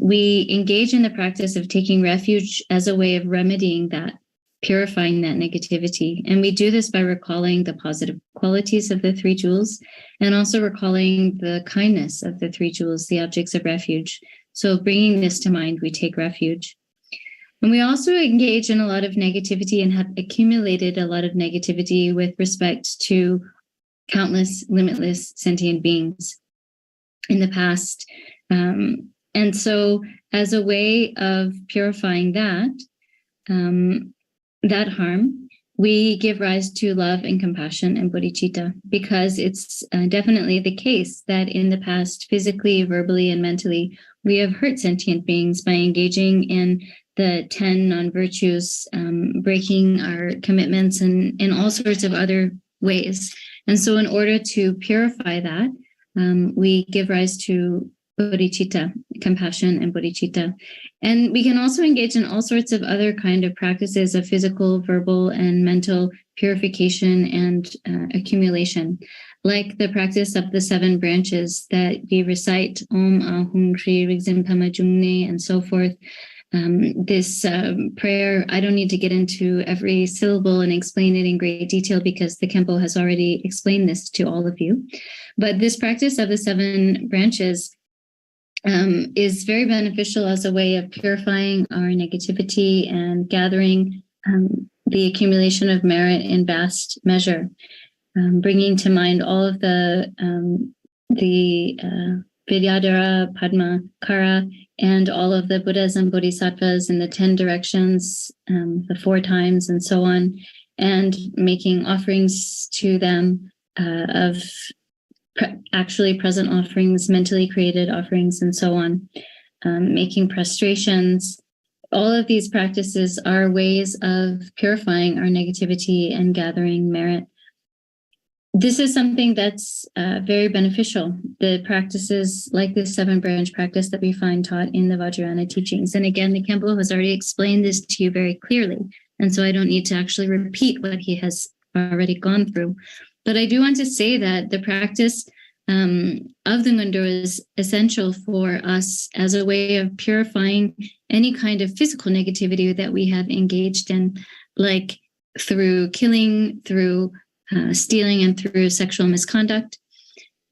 we engage in the practice of taking refuge as a way of remedying that, purifying that negativity. And we do this by recalling the positive qualities of the 3 jewels and also recalling the kindness of the 3 jewels, the objects of refuge. So bringing this to mind, we take refuge. And we also engage in a lot of negativity and have accumulated a lot of negativity with respect to countless, limitless sentient beings in the past. And so as a way of purifying that harm, we give rise to love and compassion and bodhicitta, because it's definitely the case that in the past, physically, verbally, and mentally, we have hurt sentient beings by engaging in the 10 non-virtues, breaking our commitments and in all sorts of other ways. And so in order to purify that, we give rise to bodhicitta, compassion and bodhicitta. And we can also engage in all sorts of other kind of practices of physical, verbal, and mental purification and accumulation, like the practice of the 7 branches that we recite, Om Ahum Shri Rigzim Pama Jungne, and so forth. This prayer, I don't need to get into every syllable and explain it in great detail because the Khenpo has already explained this to all of you. But this practice of the 7 branches is very beneficial as a way of purifying our negativity and gathering the accumulation of merit in vast measure, bringing to mind all of the Vidyadhara, Padma, Kara, and all of the Buddhas and Bodhisattvas in the 10 directions, the 4 times, and so on, and making offerings to them of actually present offerings, mentally created offerings, and so on, making prostrations. All of these practices are ways of purifying our negativity and gathering merit. This is something that's very beneficial, the practices like this 7-branch practice that we find taught in the Vajrayana teachings. And again, the Khenpo has already explained this to you very clearly. And so I don't need to actually repeat what he has already gone through. But I do want to say that the practice of the ngöndro is essential for us as a way of purifying any kind of physical negativity that we have engaged in, like through killing, through stealing, and through sexual misconduct.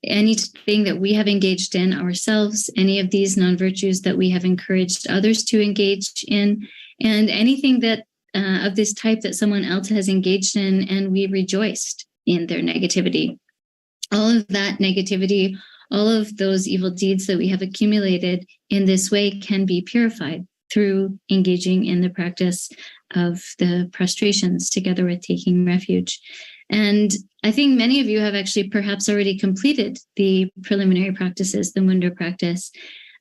Anything that we have engaged in ourselves, any of these non-virtues that we have encouraged others to engage in, and anything that of this type that someone else has engaged in and we rejoiced in their negativity. All of that negativity, all of those evil deeds that we have accumulated in this way can be purified through engaging in the practice of the prostrations together with taking refuge. And I think many of you have actually perhaps already completed the preliminary practices, the ngöndro practice,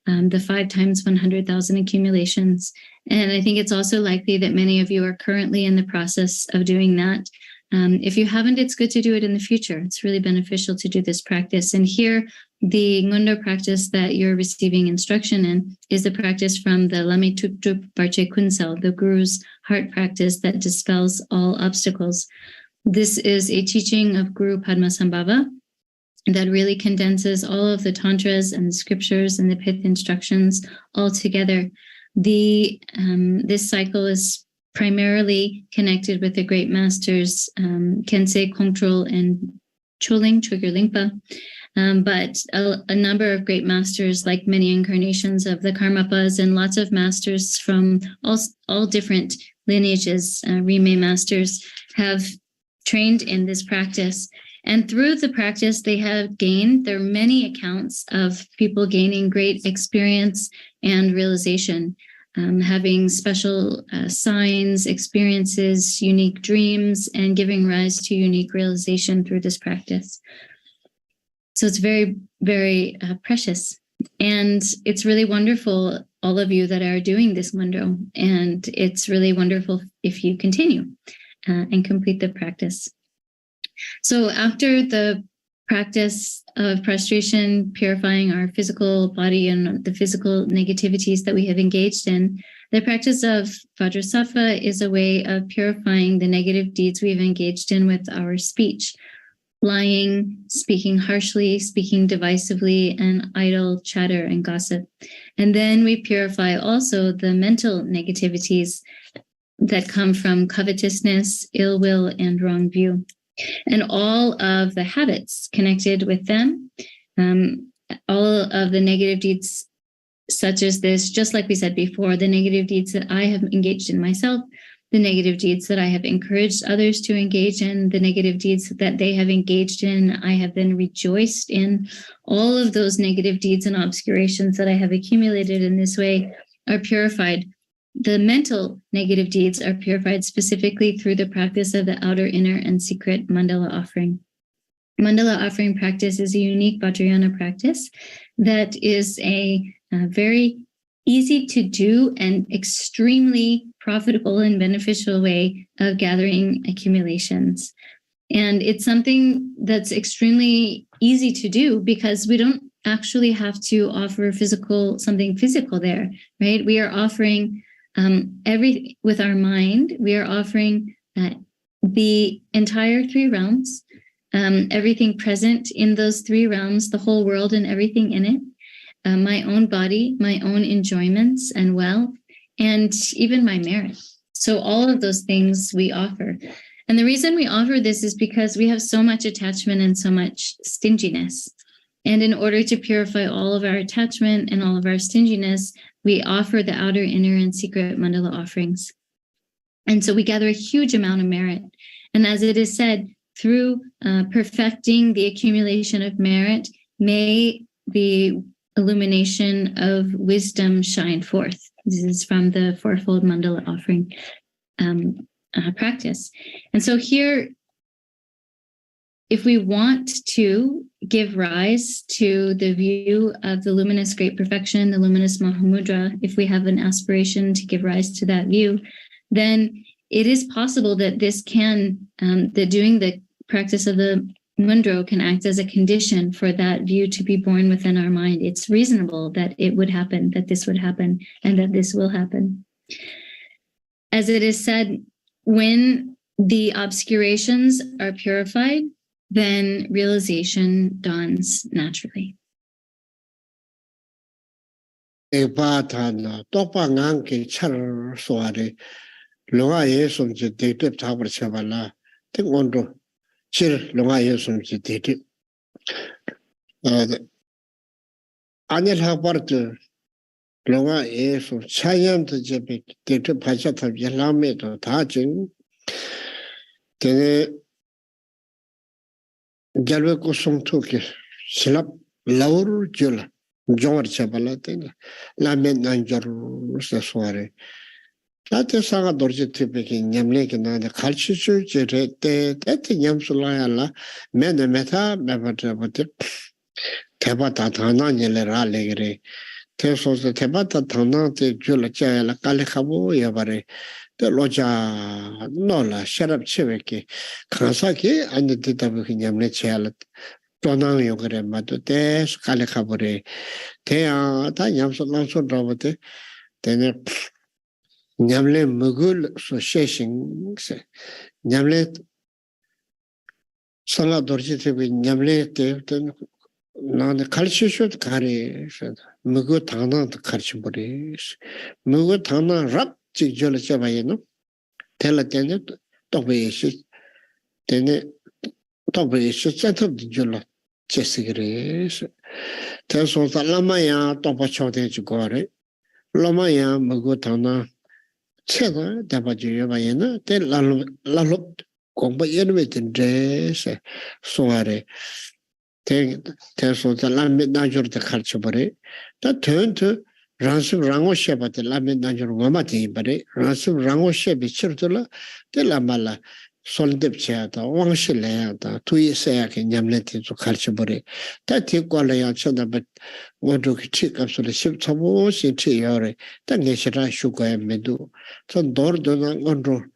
the 5 times 100,000 accumulations. And I think it's also likely that many of you are currently in the process of doing that. If you haven't, it's good to do it in the future. It's really beneficial to do this practice. And here, the ngöndro practice that you're receiving instruction in is the practice from the Lame Tuktup Barche Kunsel, the Guru's heart practice that dispels all obstacles. This is a teaching of Guru Padmasambhava that really condenses all of the tantras and the scriptures and the pith instructions all together. This cycle is primarily connected with the great masters Khenpo Tsondru and Choling, Chökyi Lingpa, but a number of great masters, like many incarnations of the Karmapas, and lots of masters from all different lineages, Rime masters, have trained in this practice. And through the practice they have gained, there are many accounts of people gaining great experience and realization, having special signs, experiences, unique dreams, and giving rise to unique realization through this practice. So it's very, very precious. And it's really wonderful, all of you that are doing this ngöndro. And it's really wonderful if you continue and complete the practice. So after the practice of prostration, purifying our physical body and the physical negativities that we have engaged in, the practice of Vajrasattva is a way of purifying the negative deeds we've engaged in with our speech. Lying, speaking harshly, speaking divisively, and idle chatter and gossip. And then we purify also the mental negativities that come from covetousness, ill will, and wrong view. And all of the habits connected with them, all of the negative deeds such as this, just like we said before, the negative deeds that I have engaged in myself, the negative deeds that I have encouraged others to engage in, the negative deeds that they have engaged in, I have then rejoiced in. All of those negative deeds and obscurations that I have accumulated in this way are purified. The mental negative deeds are purified specifically through the practice of the outer, inner, and secret mandala offering. Mandala offering practice is a unique Vajrayana practice that is a very easy to do and extremely profitable and beneficial way of gathering accumulations. And it's something that's extremely easy to do because we don't actually have to offer something physical there, right? We are offering with our mind, we are offering the entire 3 realms, everything present in those 3 realms, the whole world and everything in it, my own body, my own enjoyments and wealth, and even my merit. So all of those things we offer. And the reason we offer this is because we have so much attachment and so much stinginess. And in order to purify all of our attachment and all of our stinginess, we offer the outer, inner, and secret mandala offerings. And so we gather a huge amount of merit. And as it is said, through perfecting the accumulation of merit, may the illumination of wisdom shine forth. This is from the fourfold mandala offering practice. And so here, if we want to give rise to the view of the luminous great perfection, the luminous Mahamudra, if we have an aspiration to give rise to that view, then it is possible that that doing the practice of the ngöndro can act as a condition for that view to be born within our mind. It's reasonable that it would happen, that this would happen, and that this will happen. As it is said, when the obscurations are purified, then realization dawns naturally. Ekpatana topa ngangi char soare longa yesum je detip tabar chabala te ngöndro chir longa yesum je detip anil habartu longa yesum chayam te je detip bhaja tab yalame to thajing tene jalwe kusum tuki silap laur jula jomar chabala tene lame nanjar sa soare Late saga dorje tibeki nyamle ki nade kalchichu jire te nyamsulaya la mene meta mebate bote teba ta thana nyele ra legre te soze teba ta thana te jula chaya la kale khabu yabare te loja no la sharab cheweki khansa ki ane titabu ki nyamle chaya la tonang yogre mato te kale khabu re te ya ta nyamsulaya sudra bote tene Nyamle mugul so sheshing se nyamle sala dorji tebi nyamle te nane kalchisho kare mugu thana karchi bori mugu thana rap chik jola chabaye no tela tene tokbe ishi tene tokbe ishi chatab jola chesigre te so lama ya tokpa chote chikore lama ya mugu thana Chega daba juyo bayena te lalop gongba yenwe tendre se soare te so ta lamme najur te kharcho bare ta thön tu ransub rango sheba te lamme najur ngoma te bare ransub rango shebe chirtula te lamala soldep cha ta wangshi le ta tuyi se ya ke nyamle te so kharcho bare ta te kwala ya chada ba ngöndro ki chi kapsule shib chamo si chi yore ta ngeshira shukaya medu son dor dona ngöndro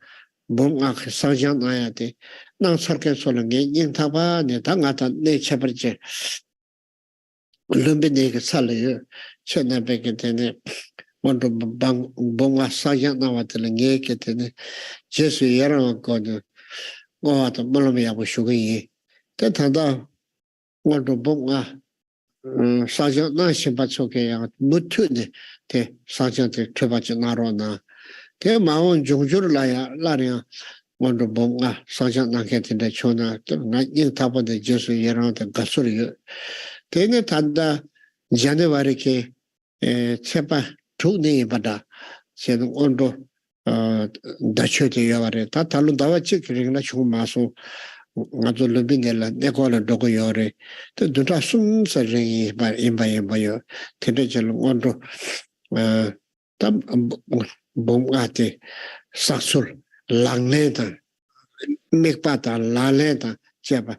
bonga ke sajang aya te nang sarke sola nge nying taba ne ta ngata ne chabarje Lumbini ke sala yo chena beke tene ngöndro bonga sajang na watele nge ke tene jesu yarang kono ngawata molome yabu shugayi te tanda ngöndro bonga sajang na shimba choke ya mutu ne te sajang te tubachi naro na te maung jungjur lariya ngöndro bonga sajang na ke tene chona nga nying tabo de jesu yarang te gasuri yo tene tanda January ke chepa chukni bada chene ngöndro dacho te yaware ta talun dawa chik ringna chung maso nga zo Lumbini la nekola dogo yore te dunta sum sa ringi imba yo tene chelo ngöndro tam bonga te saksul langle ta mekpa ta lale ta chepa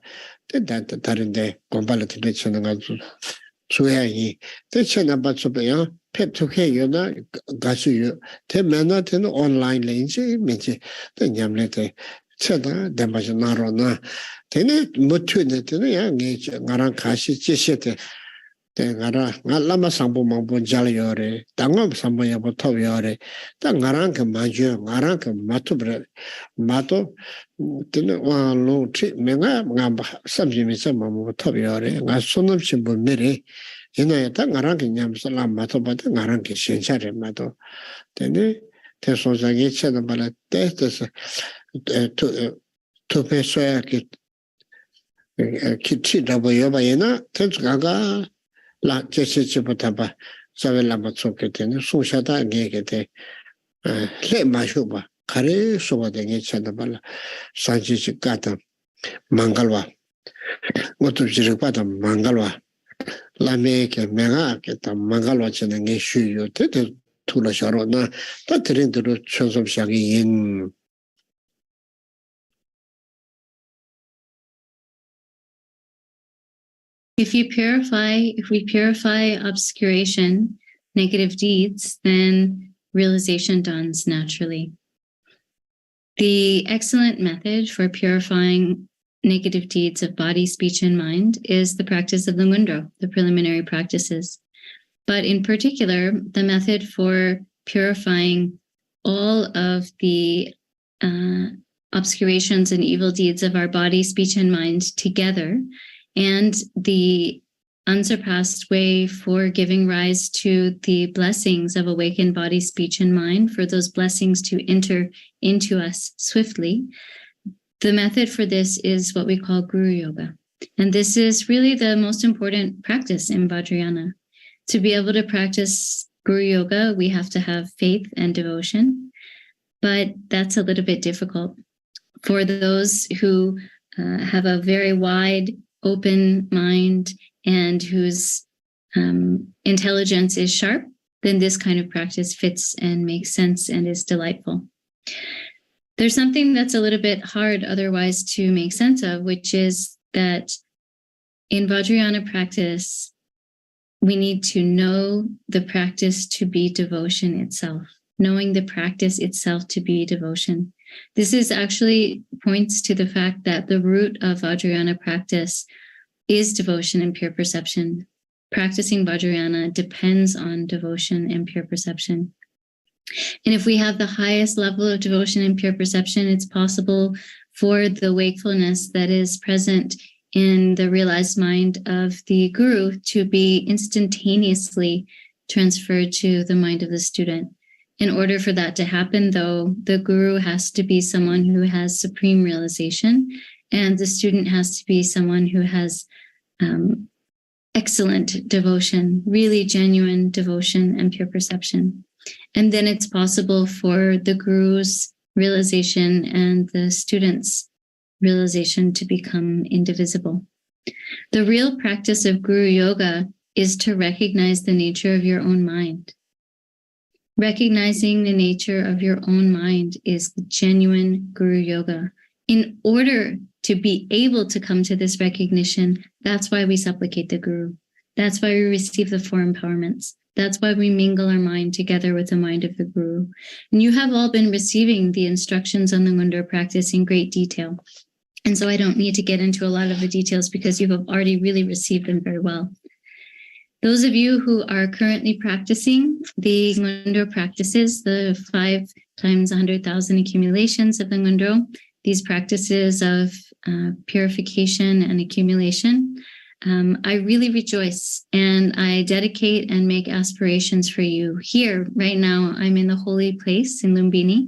te tarinde gombala tene chena nga zo suya yi te chena ba tsupe ya pep tuke yo na gasu yo te mena tene online le inche minche te nyamle te chena denpa chi naro na tene mutu ne tene ya ngarang kashi jishe te nga lama sangpo mangpo jala yore tanga sangpo yabo top yore ta ngarang ke manju ngarang ke matu bre mato tene wang long tri menga nga samji misa mangpo top yore nga sunam shimbo mere ina ya ta ngarang ke nyamsa la mato bata ngarang ke shenshare mato tene te sonsa ge chena bala te tupe soya ki chi rabo yoba ina tenzu gaga la jeche chibu taba sawe lama tsoke tene sungsha nge ke te le ma shuba kare soba de nge chana bala sanchi chi kata mangalwa ngotub jirikpa ta mangalwa la me ke menga ke ta mangalwa chana nge shuyo te tula sharo na ta terinduru chonsom shagi yin If we purify obscuration, negative deeds, then realization dawns naturally. The excellent method for purifying negative deeds of body, speech, and mind is the practice of the ngöndro, the preliminary practices. But in particular, the method for purifying all of the obscurations and evil deeds of our body, speech, and mind together, and the unsurpassed way for giving rise to the blessings of awakened body, speech, and mind, for those blessings to enter into us swiftly. The method for this is what we call Guru Yoga. And this is really the most important practice in Vajrayana. To be able to practice Guru Yoga, we have to have faith and devotion, but that's a little bit difficult. For those who have a very wide, open mind and whose intelligence is sharp, then this kind of practice fits and makes sense and is delightful. There's something that's a little bit hard otherwise to make sense of, which is that in Vajrayana practice, we need to know the practice to be devotion itself, knowing the practice itself to be devotion. This is actually points to the fact that the root of Vajrayana practice is devotion and pure perception. Practicing Vajrayana depends on devotion and pure perception. And if we have the highest level of devotion and pure perception, it's possible for the wakefulness that is present in the realized mind of the guru to be instantaneously transferred to the mind of the student. In order for that to happen, though, the guru has to be someone who has supreme realization, and the student has to be someone who has excellent devotion, really genuine devotion and pure perception. And then it's possible for the guru's realization and the student's realization to become indivisible. The real practice of Guru Yoga is to recognize the nature of your own mind. Recognizing the nature of your own mind is the genuine Guru Yoga. In order to be able to come to this recognition, that's why we supplicate the Guru. That's why we receive the four empowerments. That's why we mingle our mind together with the mind of the Guru. And you have all been receiving the instructions on the ngöndro practice in great detail. And so I don't need to get into a lot of the details because you have already really received them very well. Those of you who are currently practicing the ngöndro practices, the 5 times 100,000 accumulations of the ngöndro, these practices of purification and accumulation, I really rejoice and I dedicate and make aspirations for you. Here, right now, I'm in the holy place in Lumbini.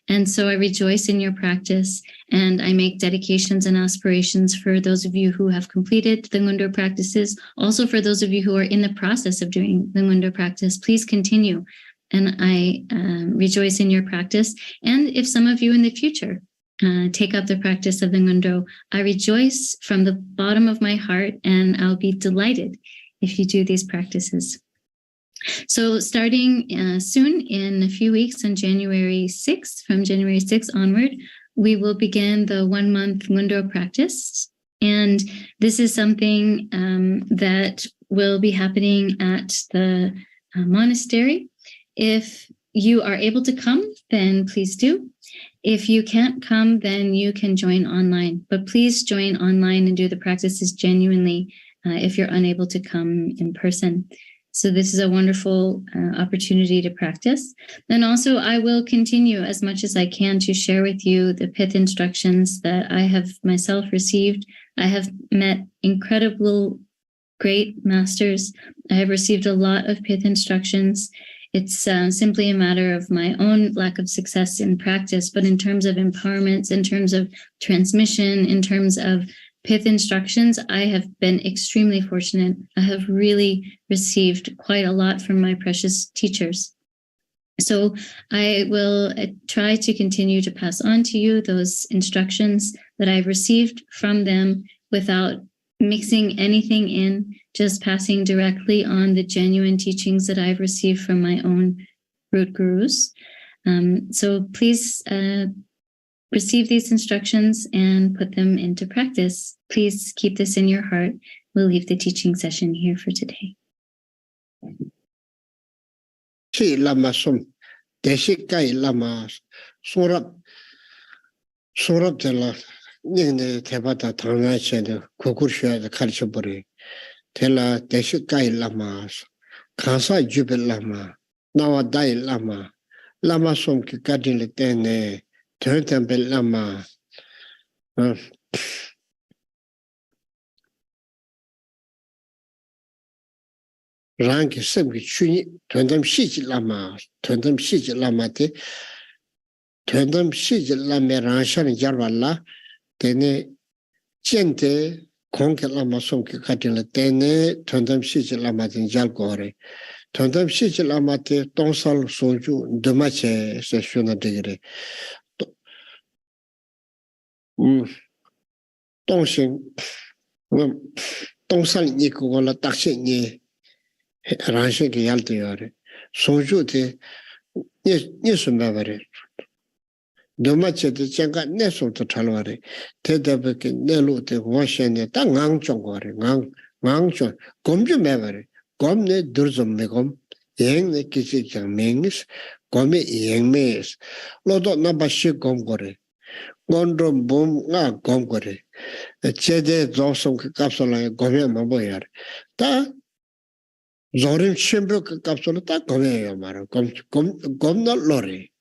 And so I rejoice in your practice and I make dedications and aspirations for those of you who have completed the ngöndro practices. Also for those of you who are in the process of doing the ngöndro practice, please continue. And I rejoice in your practice. And if some of you in the future take up the practice of the ngöndro, I rejoice from the bottom of my heart and I'll be delighted if you do these practices. So starting soon, in a few weeks on January 6th, from January 6th onward, we will begin the 1-month ngöndro practice. And this is something that will be happening at the monastery. If you are able to come, then please do. If you can't come, then you can join online. But please join online and do the practices genuinely if you're unable to come in person. So this is a wonderful opportunity to practice. Then also I will continue as much as I can to share with you the pith instructions that I have myself received. I have met incredible, great masters. I have received a lot of pith instructions. It's simply a matter of my own lack of success in practice, but in terms of empowerments, in terms of transmission, in terms of pith instructions, I have been extremely fortunate. I have really received quite a lot from my precious teachers. So I will try to continue to pass on to you those instructions that I've received from them without mixing anything in, just passing directly on the genuine teachings that I've received from my own root gurus. So please receive these instructions and put them into practice. Please keep this in your heart. We'll leave the teaching session here for today. Chi lama sum, deshi kai lama surab tela, nyingde tebata tanga chede, kukurshuya de karchaburi, tela deshi kai lama, kansa jube lama, nawa dai lama, lama sum ki kadile tene, Temple Lama. Rank Sim Chuni, Tundam Shiji Lama, Tundam Shiji Lamate, Tundam Shiji Lame Ranshan Jarvala, Tene Gente, Conk Lama Sonki Katila, Tene, Tundam Shiji Lamatin Jalgore, Tundam Shiji Lamate, Tonsal Soju, Dumache, Sessiona Degree. Tongsing, Tongsal Nikola Taxi. Ranshin ki yalti yore. Sonju ti nisu mewari. Dumache ti chenka nesu tu chalwari. Te debi ki nelu ti washene ta ngang chong wari. Ngang chong. Gomju mewari. Gom ne durzum me gom. Yeng ne kisi chang mengis. Gomi yeng meis. Lodo naba shi gom gore. Ngöndro bum nga gom gore. Chede zosum ki kapsola gomi mambo yore. Ta Zorim Shimbo Capsulata Gomeo Mara, Gomno Lori,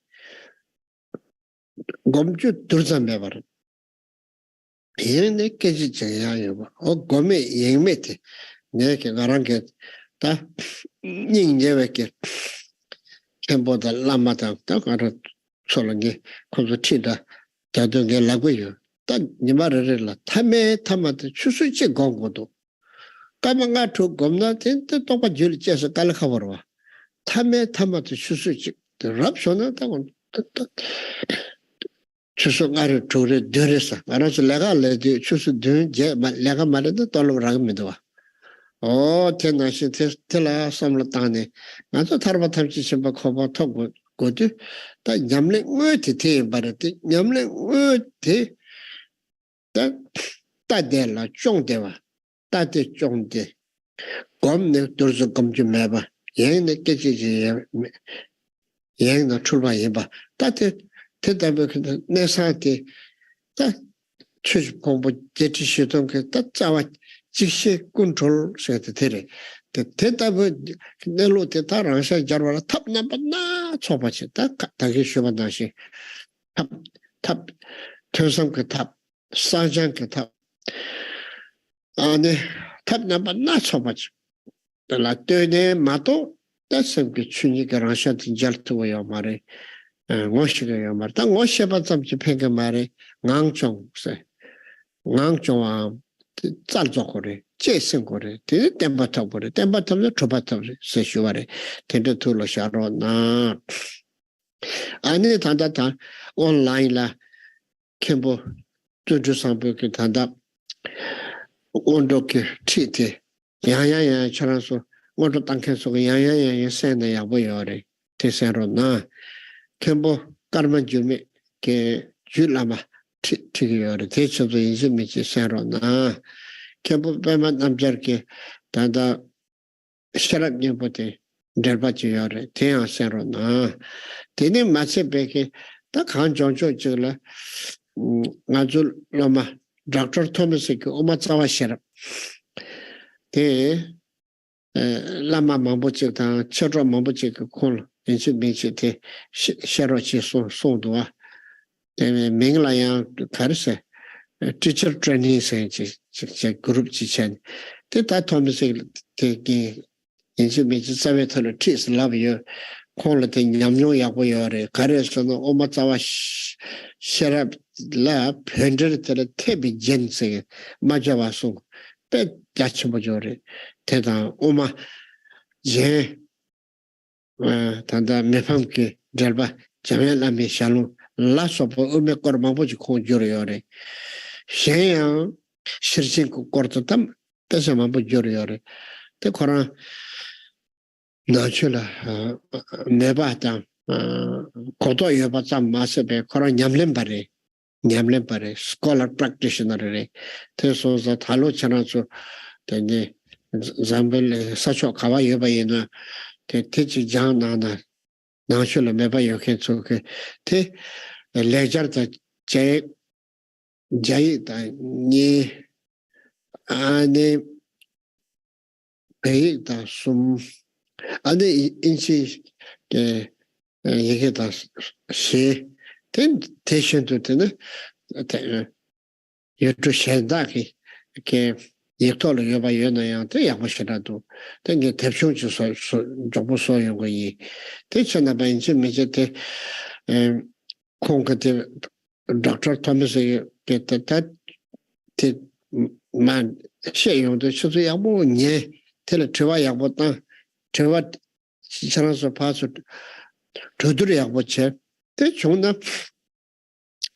Gomju Durzan Bever. Here in the Kejaya, O Gome Yemete, Neke Garanket, Ta Ning Yeveke, Khenpo the Lamata, Takara Solangi, Kosutida, Tadunga Laguyo, Tan Nimarilla, Tame Tamata, Chusuchi Gongodo. 까망가 두 겁나한테 똑바 줄지에서 깔라카버와 탐에 탐아도 수수직 랍쇼나다고 추수가를 둘에 들여서 알아서 내가 레디 추수 들제 내가 말해도 돌아가면 와 테나시 테라 섬라타네 나도 타르바 탐치 심바 커버 토고 고디 다 냠레 뭐티 테 바르티 냠레 뭐티 다 따델라 종대와 따뜻 종대 검네 돌서 검지 매봐 얘네 깨지지 얘네 출발해봐 따뜻 대답을 내 사한테 딱 취직 공부 제치 시동 그다 짜와 즉시 컨트롤 세트 되래 대답을 내로 대타랑서 자르라 탑나봤나 초바치 딱 다시 쉬어봤다시 탑 tö성 그탑 사장 그탑 아네 탑나봤나 초바치 라떼네 마토 that's 그 춘이가랑 샤tin 잘투요 말에 ngoshiga mar ta ngoshiba tam chi phenge mare ngangchong se ngangchong zal zokore chesen gore te temba tabore temba table choba tabore se shuare tende tulo sharo na ani tanda ta online la Khenpo Tsondru Sangpo ki tanda ondo ke chite ya charanso ondo tangkenso ya sene ya boyore te sero na Khenpo karma jume ke julama tigiyore techodo injimichi sero na Khenpo pema namjar ke tanda sharab nyampote derbachi yore teya sero na teni mache peke ta khan joncho chigla ngazul lama Dr. Thomas ke oma tsawa sharab te lama mambo chigta chadra mambo chigka khol 인식민치 때 셔러치 송도와 때문에 맹라양 가르세 티처 트레이닝 센치 제 그룹 지천 때다 토미세 때기 인식민치 사회터를 티스 라비어 콜레테 냠뇨야고요레 가르에서는 오마자와 셔럽 라 펜더를 테비 젠세 마자와송 때 자치모조레 대다 오마 제 tanda mefamke jalba jamela me shalom la sopo ume kormaboji konjoro yore sheya shirjin ko korto tam tesa mambo joro yore te koran nachula meba tam kodo yoba tam masebe koran nyamlen bare scholar practitioner re te so za thalo chana so tene zambel sacho kawa yoba yena techi jana national meba yoken so ke te ledger da jai da ni ane pei da sum ane inchi ke yeke da she Then tension to the you to share that you told you by your name, the Yamashado. Then you take you so Joboso Yogi. Teaching about intermediate concrete Dr. Thomas get that man share on the Shuyamu, ye tell it to Yabota, to what chance of password to do Yaboche. They shown up.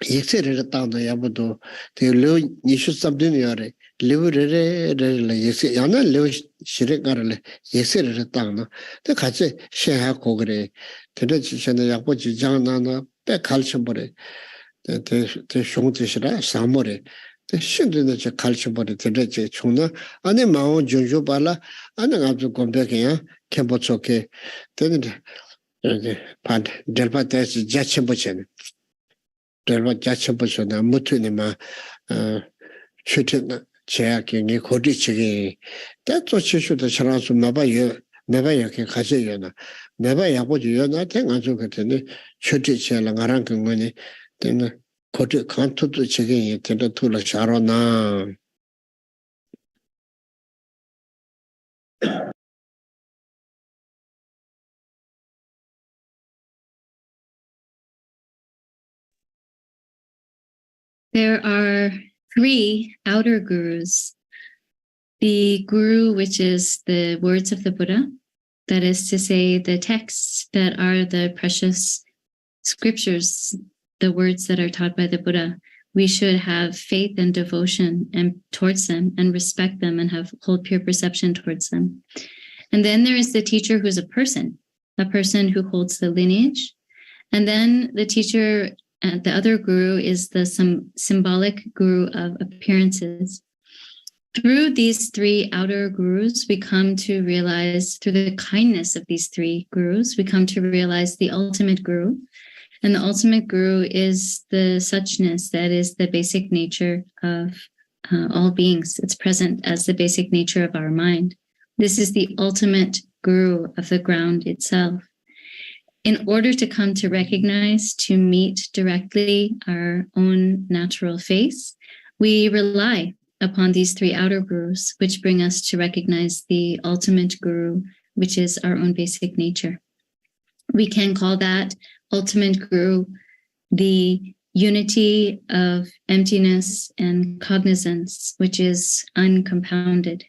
He said it down the Yabudo. They live, you should something your live, you say, Yana live, Shirikarle, he said it down. The Kache, Shea Kogre, Tedation Yabuji Janana, back culture body. They show the Shira, Samore. The shouldn't culture body to reach Chuna, and then my own Jojo Bala, and then I have to come back here, Khenpo Tsondru. Then Pad Delpa Des Jachambuchan. Delva Jachambuchan, Mutunima, shooting Cheaking, Kodichi. That's what you should have chance to Mabaya, Mabaya Kazayana. Mabaya, what you are not think I took it in the Chutic and Arankan money, then Kodu can't do the chicken, tell to La Sharona. There are 3 outer gurus. The guru, which is the words of the Buddha, that is to say, the texts that are the precious scriptures, the words that are taught by the Buddha. We should have faith and devotion and towards them and respect them and hold pure perception towards them. And then there is the teacher who's a person who holds the lineage. And then the teacher, the other guru is the symbolic guru of appearances. Through these 3 outer gurus, we come to realize, through the kindness of these 3 gurus, we come to realize the ultimate guru. And the ultimate guru is the suchness that is the basic nature of all beings. It's present as the basic nature of our mind. This is the ultimate guru of the ground itself. In order to come to recognize, to meet directly our own natural face, we rely upon these 3 outer gurus, which bring us to recognize the ultimate guru, which is our own basic nature. We can call that ultimate guru the unity of emptiness and cognizance, which is uncompounded.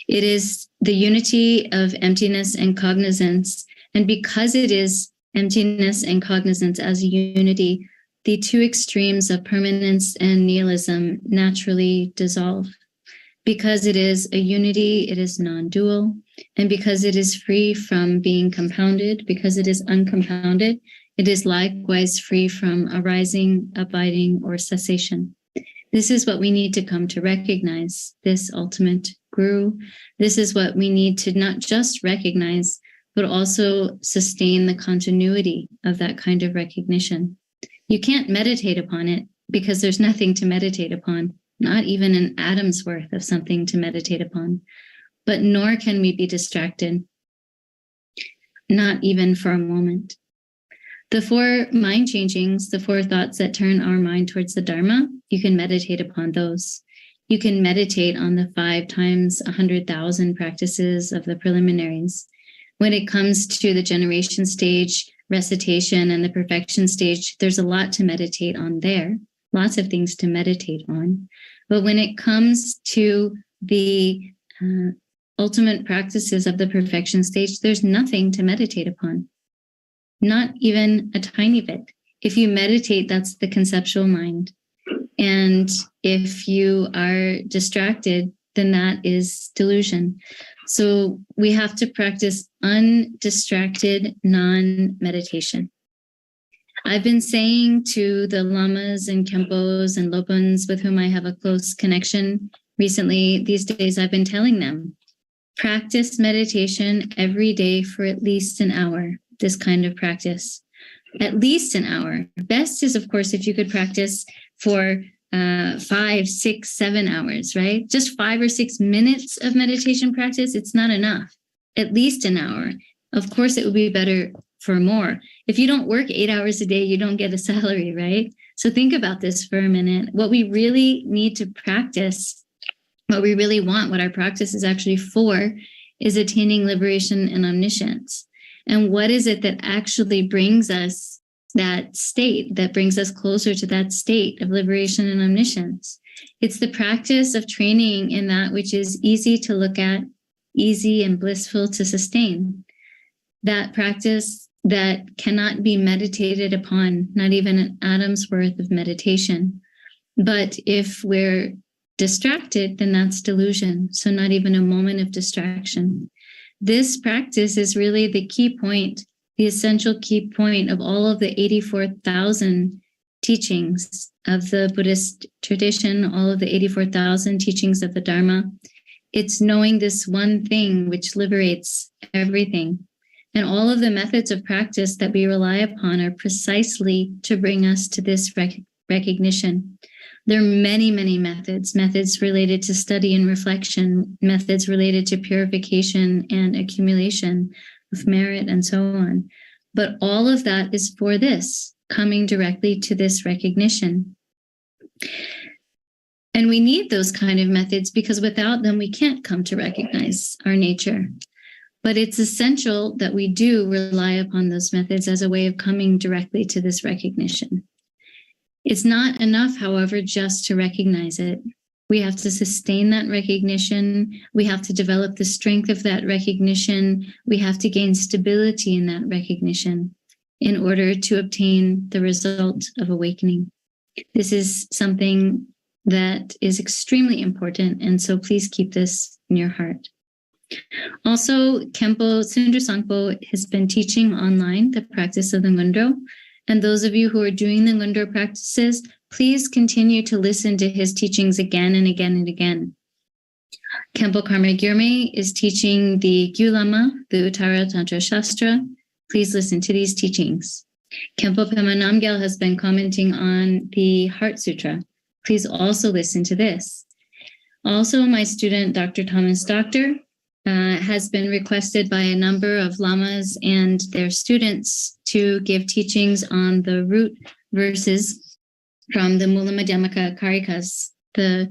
It is the unity of emptiness and cognizance. And because it is emptiness and cognizance as a unity, the 2 extremes of permanence and nihilism naturally dissolve. Because it is a unity, it is non-dual. And because it is free from being compounded, because it is uncompounded, it is likewise free from arising, abiding, or cessation. This is what we need to come to recognize, this ultimate guru. This is what we need to not just recognize, but also sustain the continuity of that kind of recognition. You can't meditate upon it because there's nothing to meditate upon, not even an atom's worth of something to meditate upon. But nor can we be distracted, not even for a moment. The 4 mind changings, the 4 thoughts that turn our mind towards the Dharma, you can meditate upon those. You can meditate on the 5 times 100,000 practices of the preliminaries. When it comes to the generation stage, recitation, and the perfection stage, there's a lot to meditate on there, lots of things to meditate on. But when it comes to the ultimate practices of the perfection stage, there's nothing to meditate upon, not even a tiny bit. If you meditate, that's the conceptual mind. And if you are distracted, then that is delusion. So we have to practice undistracted non-meditation. I've been saying to the lamas and khenpos and lopans with whom I have a close connection recently, these days I've been telling them, practice meditation every day for at least an hour, this kind of practice. At least an hour. Best is, of course, if you could practice for 5, 6, 7 hours, right? Just 5 or 6 minutes of meditation practice, it's not enough. At least an hour. Of course, it would be better for more. If you don't work 8 hours a day, you don't get a salary, right? So think about this for a minute. What we really need to practice, what we really want, what our practice is actually for, is attaining liberation and omniscience. And what is it that actually brings us that state, that brings us closer to that state of liberation and omniscience? It's the practice of training in that which is easy to look at, easy and blissful to sustain. That practice that cannot be meditated upon, not even an atom's worth of meditation. But if we're distracted, then that's delusion. So not even a moment of distraction. This practice is really the key point, the essential key point of all of the 84,000 teachings of the Buddhist tradition, all of the 84,000 teachings of the Dharma. It's knowing this one thing which liberates everything. And all of the methods of practice that we rely upon are precisely to bring us to this recognition. There are many, many methods related to study and reflection, methods related to purification and accumulation of merit and so on. But all of that is for this, coming directly to this recognition. And we need those kind of methods because without them, we can't come to recognize our nature. But it's essential that we do rely upon those methods as a way of coming directly to this recognition. It's not enough, however, just to recognize it. We have to sustain that recognition. We have to develop the strength of that recognition. We have to gain stability in that recognition in order to obtain the result of awakening. This is something that is extremely important, and so please keep this in your heart. Also, Khenpo Tsondru Sangpo has been teaching online the practice of the ngöndro. And those of you who are doing the ngöndro practices, please continue to listen to his teachings again and again and again. Khenpo Karma Gyurme is teaching the Gyulama, the Uttara Tantra Shastra. Please listen to these teachings. Khenpo Pema Namgyal has been commenting on the Heart Sutra. Please also listen to this. Also, my student, Dr. Thomas Doctor, has been requested by a number of lamas and their students to give teachings on the root verses from the Mula Madhyamaka Karikas, the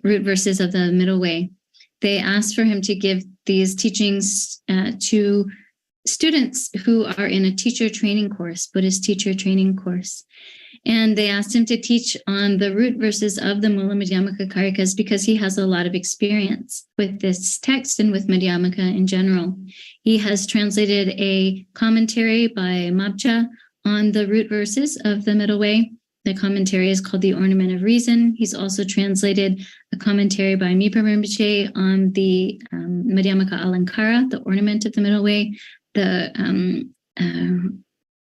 root verses of the Middle Way. They asked for him to give these teachings to students who are in a teacher training course, Buddhist teacher training course. And they asked him to teach on the root verses of the Mula Madhyamaka Karikas because he has a lot of experience with this text and with Madhyamaka in general. He has translated a commentary by Mabcha on the root verses of the Middle Way. The commentary is called The Ornament of Reason. He's also translated a commentary by Mipa Rinpoche on the Madhyamaka Alankara, the ornament of the Middle Way, the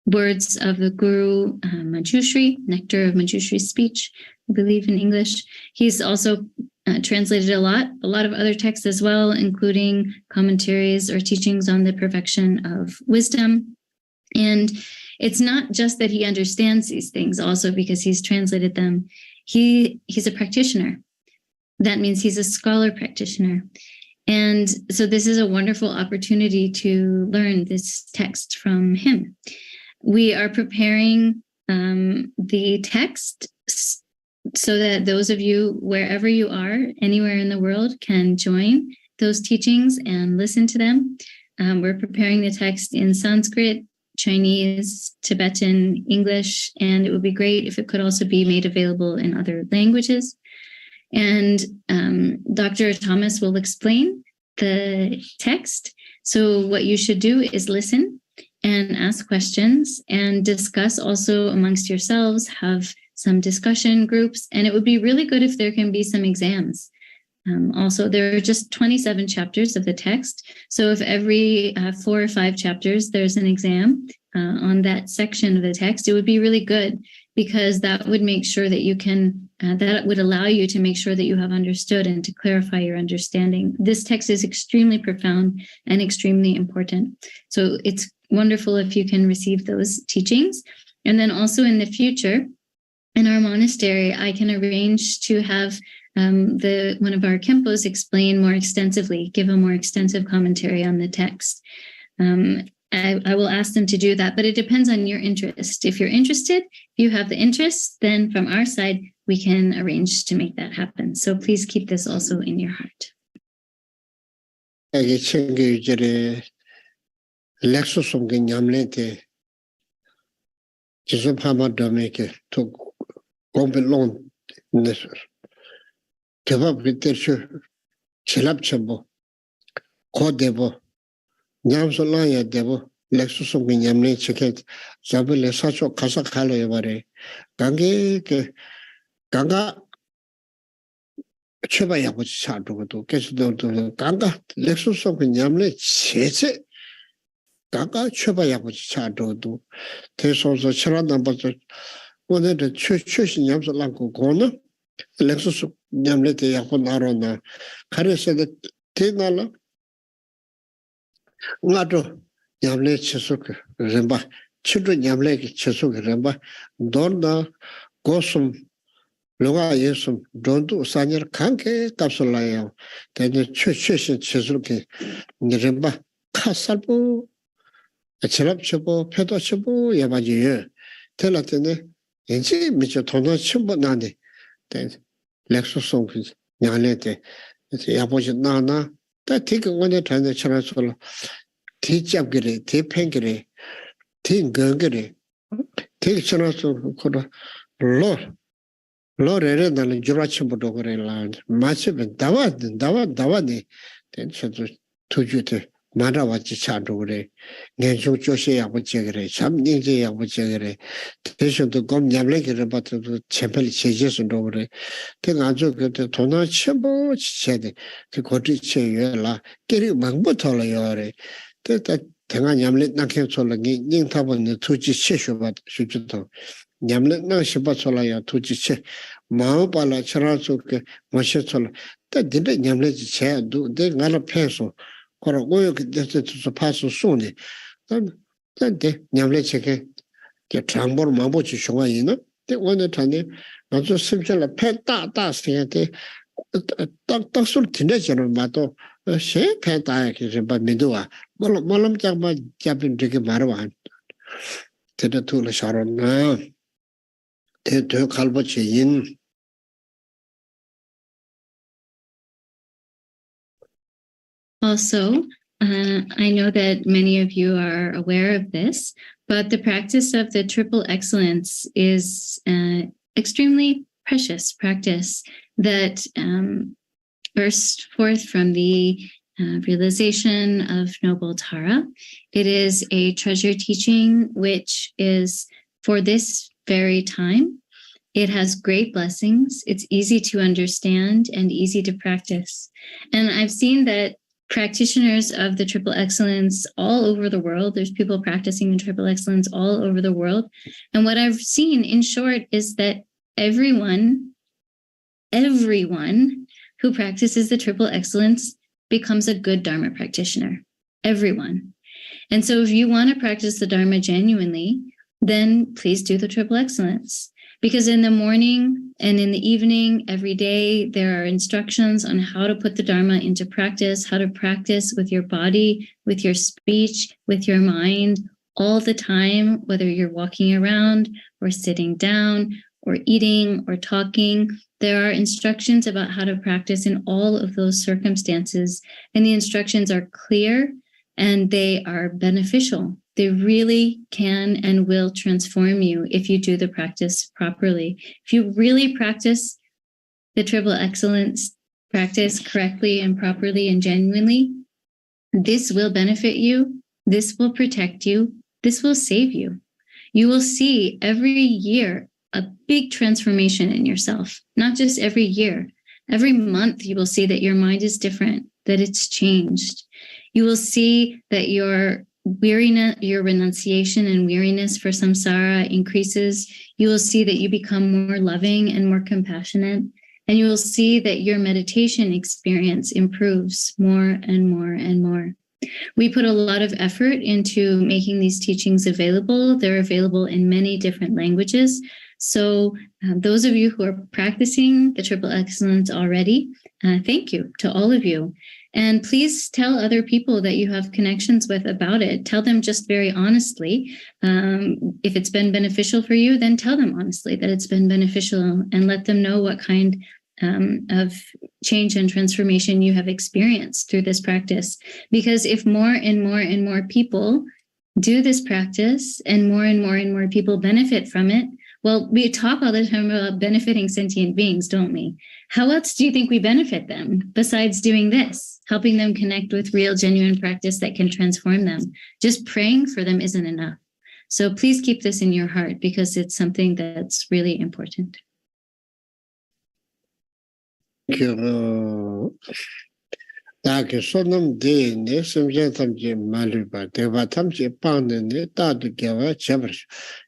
words of the Guru Manjushri, nectar of Manjushri's speech, I believe in English. He's also translated a lot of other texts as well, including commentaries or teachings on the perfection of wisdom. And it's not just that he understands these things also because he's translated them. He's a practitioner. That means he's a scholar practitioner. And so this is a wonderful opportunity to learn this text from him. We are preparing the text so that those of you, wherever you are, anywhere in the world, can join those teachings and listen to them. We're preparing the text in Sanskrit, Chinese, Tibetan, English, and it would be great if it could also be made available in other languages. And Dr. Thomas will explain the text. So what you should do is listen and ask questions and discuss also amongst yourselves, have some discussion groups. And it would be really good if there can be some exams. Also, there are just 27 chapters of the text. So if every 4 or 5 chapters, there's an exam on that section of the text, it would be really good because that would make sure that you can, that would allow you to make sure that you have understood and to clarify your understanding. This text is extremely profound and extremely important. So it's wonderful if you can receive those teachings. And then also in the future, in our monastery, I can arrange to have one of our Khenpos explain more extensively, give a more extensive commentary on the text. I will ask them to do that, but it depends on your interest. If you're interested, if you have the interest, then from our side, we can arrange to make that happen. So please keep this also in your heart. 냠솔라야 되고 렉스송 냠네 체켓 잡을래 사초 가사 칼로에 말해 강게 그 강가 쳐봐야 보지 차도도 계속도 강가 렉스송 냠네 체체 강가 쳐봐야 보지 차도도 대소서 철한단 벌써 오늘의 최신 냠솔랑고 고는 렉스송 냠네 대야고 나로나 가르세데 대나라 나도 냠레 치속 렘바 치도 냠레 치속 렘바 돈다 고숨 로가 예숨 돈도 사녀 관계 값을라요 근데 최신 치속게 렘바 카살부 체랍치고 표도치고 야바지 tellatene enchi micho tono chimbo nane te lexo song nyalete yaboji nana ta tik ngone tane chana solo ti chapgere ti pengere ti ngengere ti chana solo kodo lo rere dal jura chimbo dogore la mache dawa ne ten chado tujute 마라와치 차도래 내중 조시하고 제거래 참닝제하고 제거래 대신도 검 냠래기를 받도 챔펠 제제선도 그래 내가 아주 그때 돈을 첨부 지체돼 그 거기 체여라 끼리 망부터려요래 그때 대가 냠래 나케 솔랑이 닝타번의 투지 체쇼바 수주도 냠래 나 시바솔라야 투지체 마오발라 차라속게 마셔솔 때 근데 냠래 지체도 내가 패소 그러고 그때서 파수 손이 근데 냠래 체게 그 장보를 마보지 쇼가이나 근데 오늘 전에 아주 심절에 패다다 세게 딱딱 술 tinda지는 마도 셰 패다에 그래서 믿어와 몰람 잡아 잡은 되게 말아 대대 둘을 샤론나 대대 갈버치인 Also, I know that many of you are aware of this, but the practice of the triple excellence is extremely precious practice that burst forth from the realization of Noble Tara. It is a treasure teaching which is for this very time. It has great blessings. It's easy to understand and easy to practice. And I've seen that practitioners of the triple excellence all over the world. There's people practicing the triple excellence all over the world. And what I've seen in short is that everyone who practices the triple excellence becomes a good Dharma practitioner. Everyone. And so if you want to practice the Dharma genuinely, then please do the triple excellence. Because in the morning and in the evening, every day, there are instructions on how to put the Dharma into practice, how to practice with your body, with your speech, with your mind, all the time, whether you're walking around or sitting down or eating or talking. There are instructions about how to practice in all of those circumstances. And the instructions are clear and they are beneficial. They really can and will transform you if you do the practice properly. If you really practice the triple excellence practice correctly and properly and genuinely, this will benefit you. This will protect you. This will save you. You will see every year a big transformation in yourself, not just every year. Every month you will see that your mind is different, that it's changed. You will see that your weariness, your renunciation and weariness for samsara increases. You will see that you become more loving and more compassionate. And you will see that your meditation experience improves more and more and more. We put a lot of effort into making these teachings available. They're available in many different languages. So those of you who are practicing the triple excellence already, thank you to all of you. And please tell other people that you have connections with about it. Tell them just very honestly. If it's been beneficial for you, then tell them honestly that it's been beneficial, and let them know what kind of change and transformation you have experienced through this practice. Because if more and more and more people do this practice, and more people benefit from it, well, we talk all the time about benefiting sentient beings, don't we? How else do you think we benefit them besides doing this, helping them connect with real, genuine practice that can transform them? Just praying for them isn't enough. So please keep this in your heart, because it's something that's really important. Thank you. 다게 손놈 데네 심전 탐지 말리바 대바 탐지 빵네 다도 개와 잡을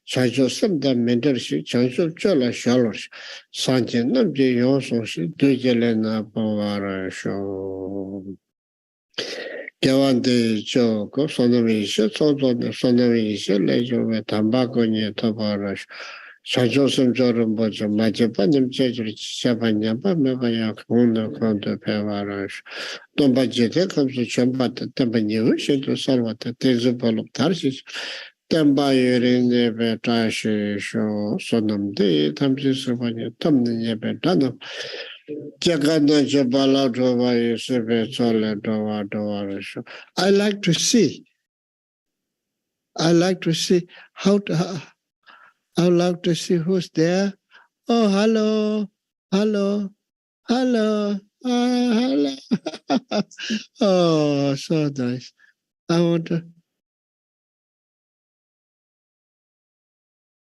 자주 섬다 멘터시 전수 쫄라 샬로시 산진 남지 요소시 되젤레나 바와라쇼 개완데 저거 손놈이 있어 손놈이 있어 레조에 담바고니 터바라쇼 자조선 저런 뭐죠 맞아 반님 제주를 지자반냐 밤에봐야 공도 건도 배워라 또 바지에 감수 전받다 때문에 시도 살왔다 대즈벌로 다르시 템바이르네 베타시쇼 손놈데 탐지스바냐 탐는 예배다노 제가는 제발라도바이 세베솔레도와도와르쇼 I like to see how to I would like to see who's there. Oh, hello. Hello. Oh, so nice. I want to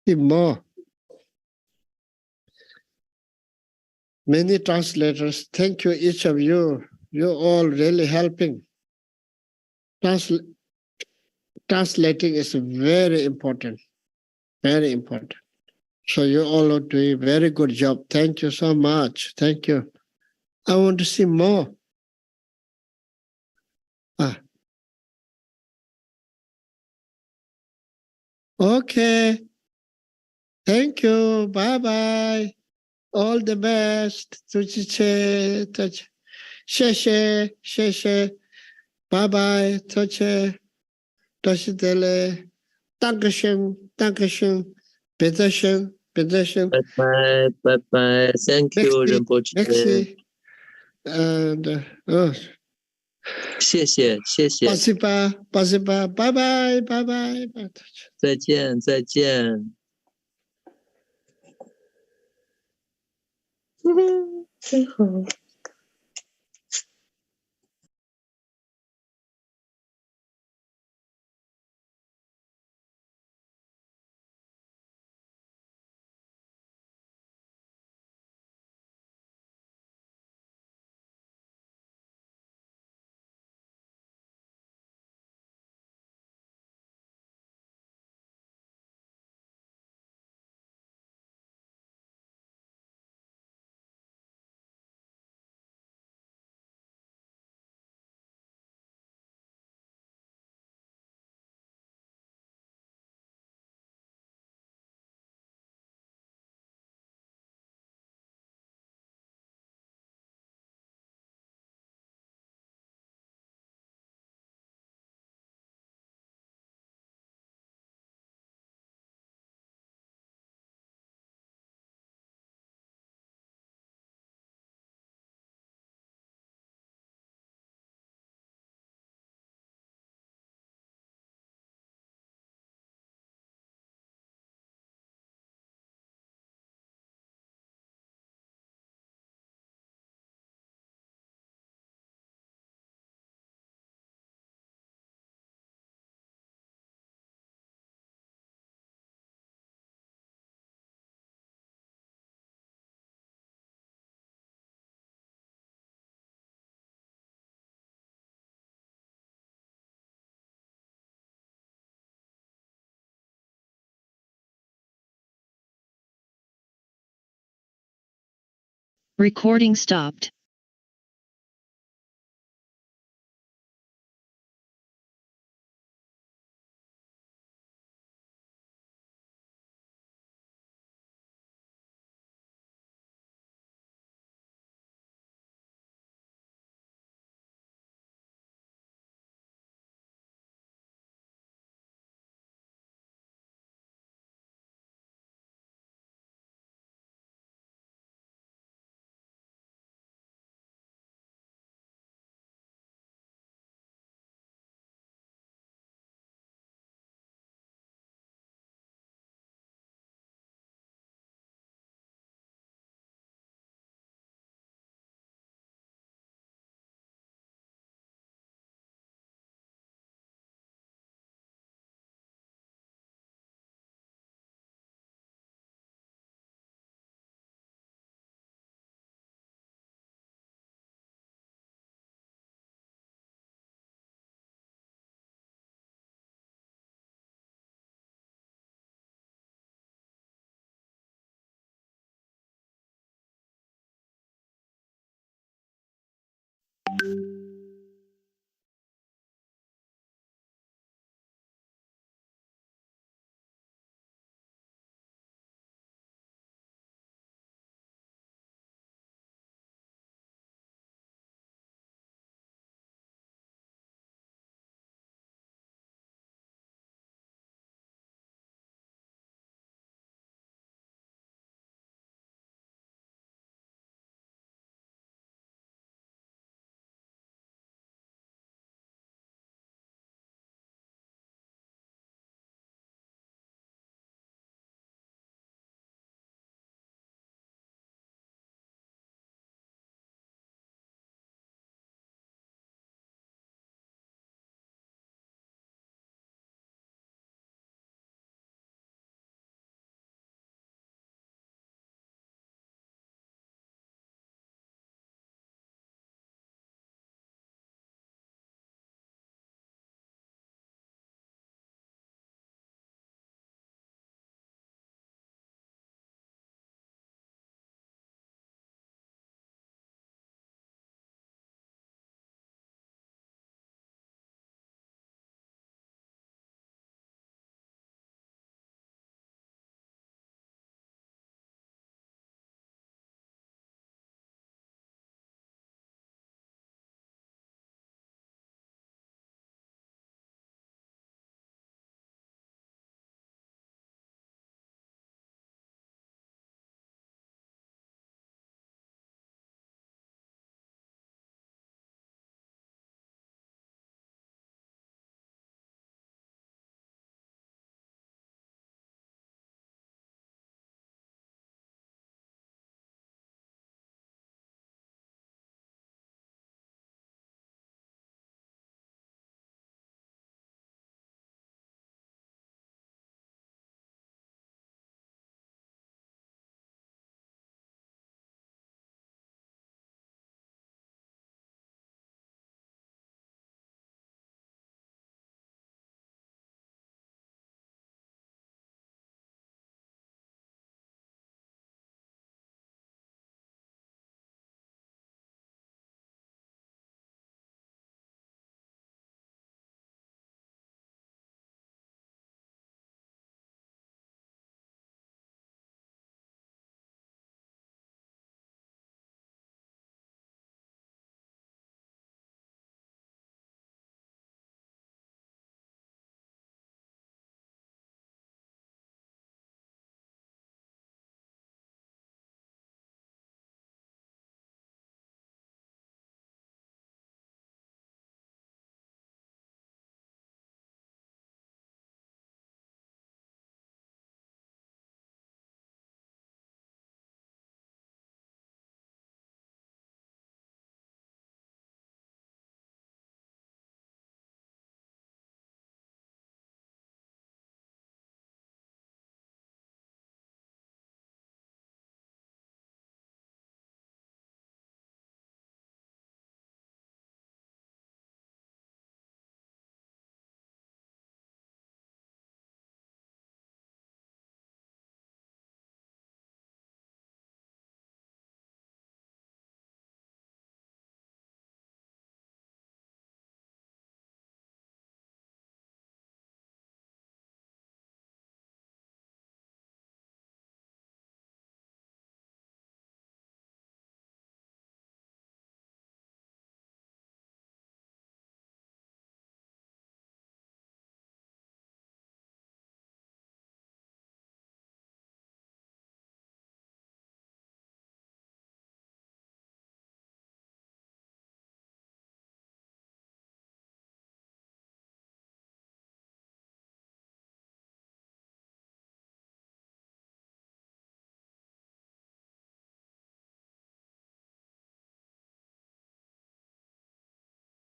see more. Many translators. Thank you, each of you. You're all really helping. Translating is very important. Very important. So you all are doing a very good job. Thank you so much. Thank you. I want to see more. Okay. Thank you. Bye-bye. All the best. Sheshe. Bye-bye. Toshidele. Dankeschön. Bitteschön. Bye. Thank you, Rinpoche. Merci. And, 谢谢。Pasipa. Bye-bye. 再见。真好。Recording stopped.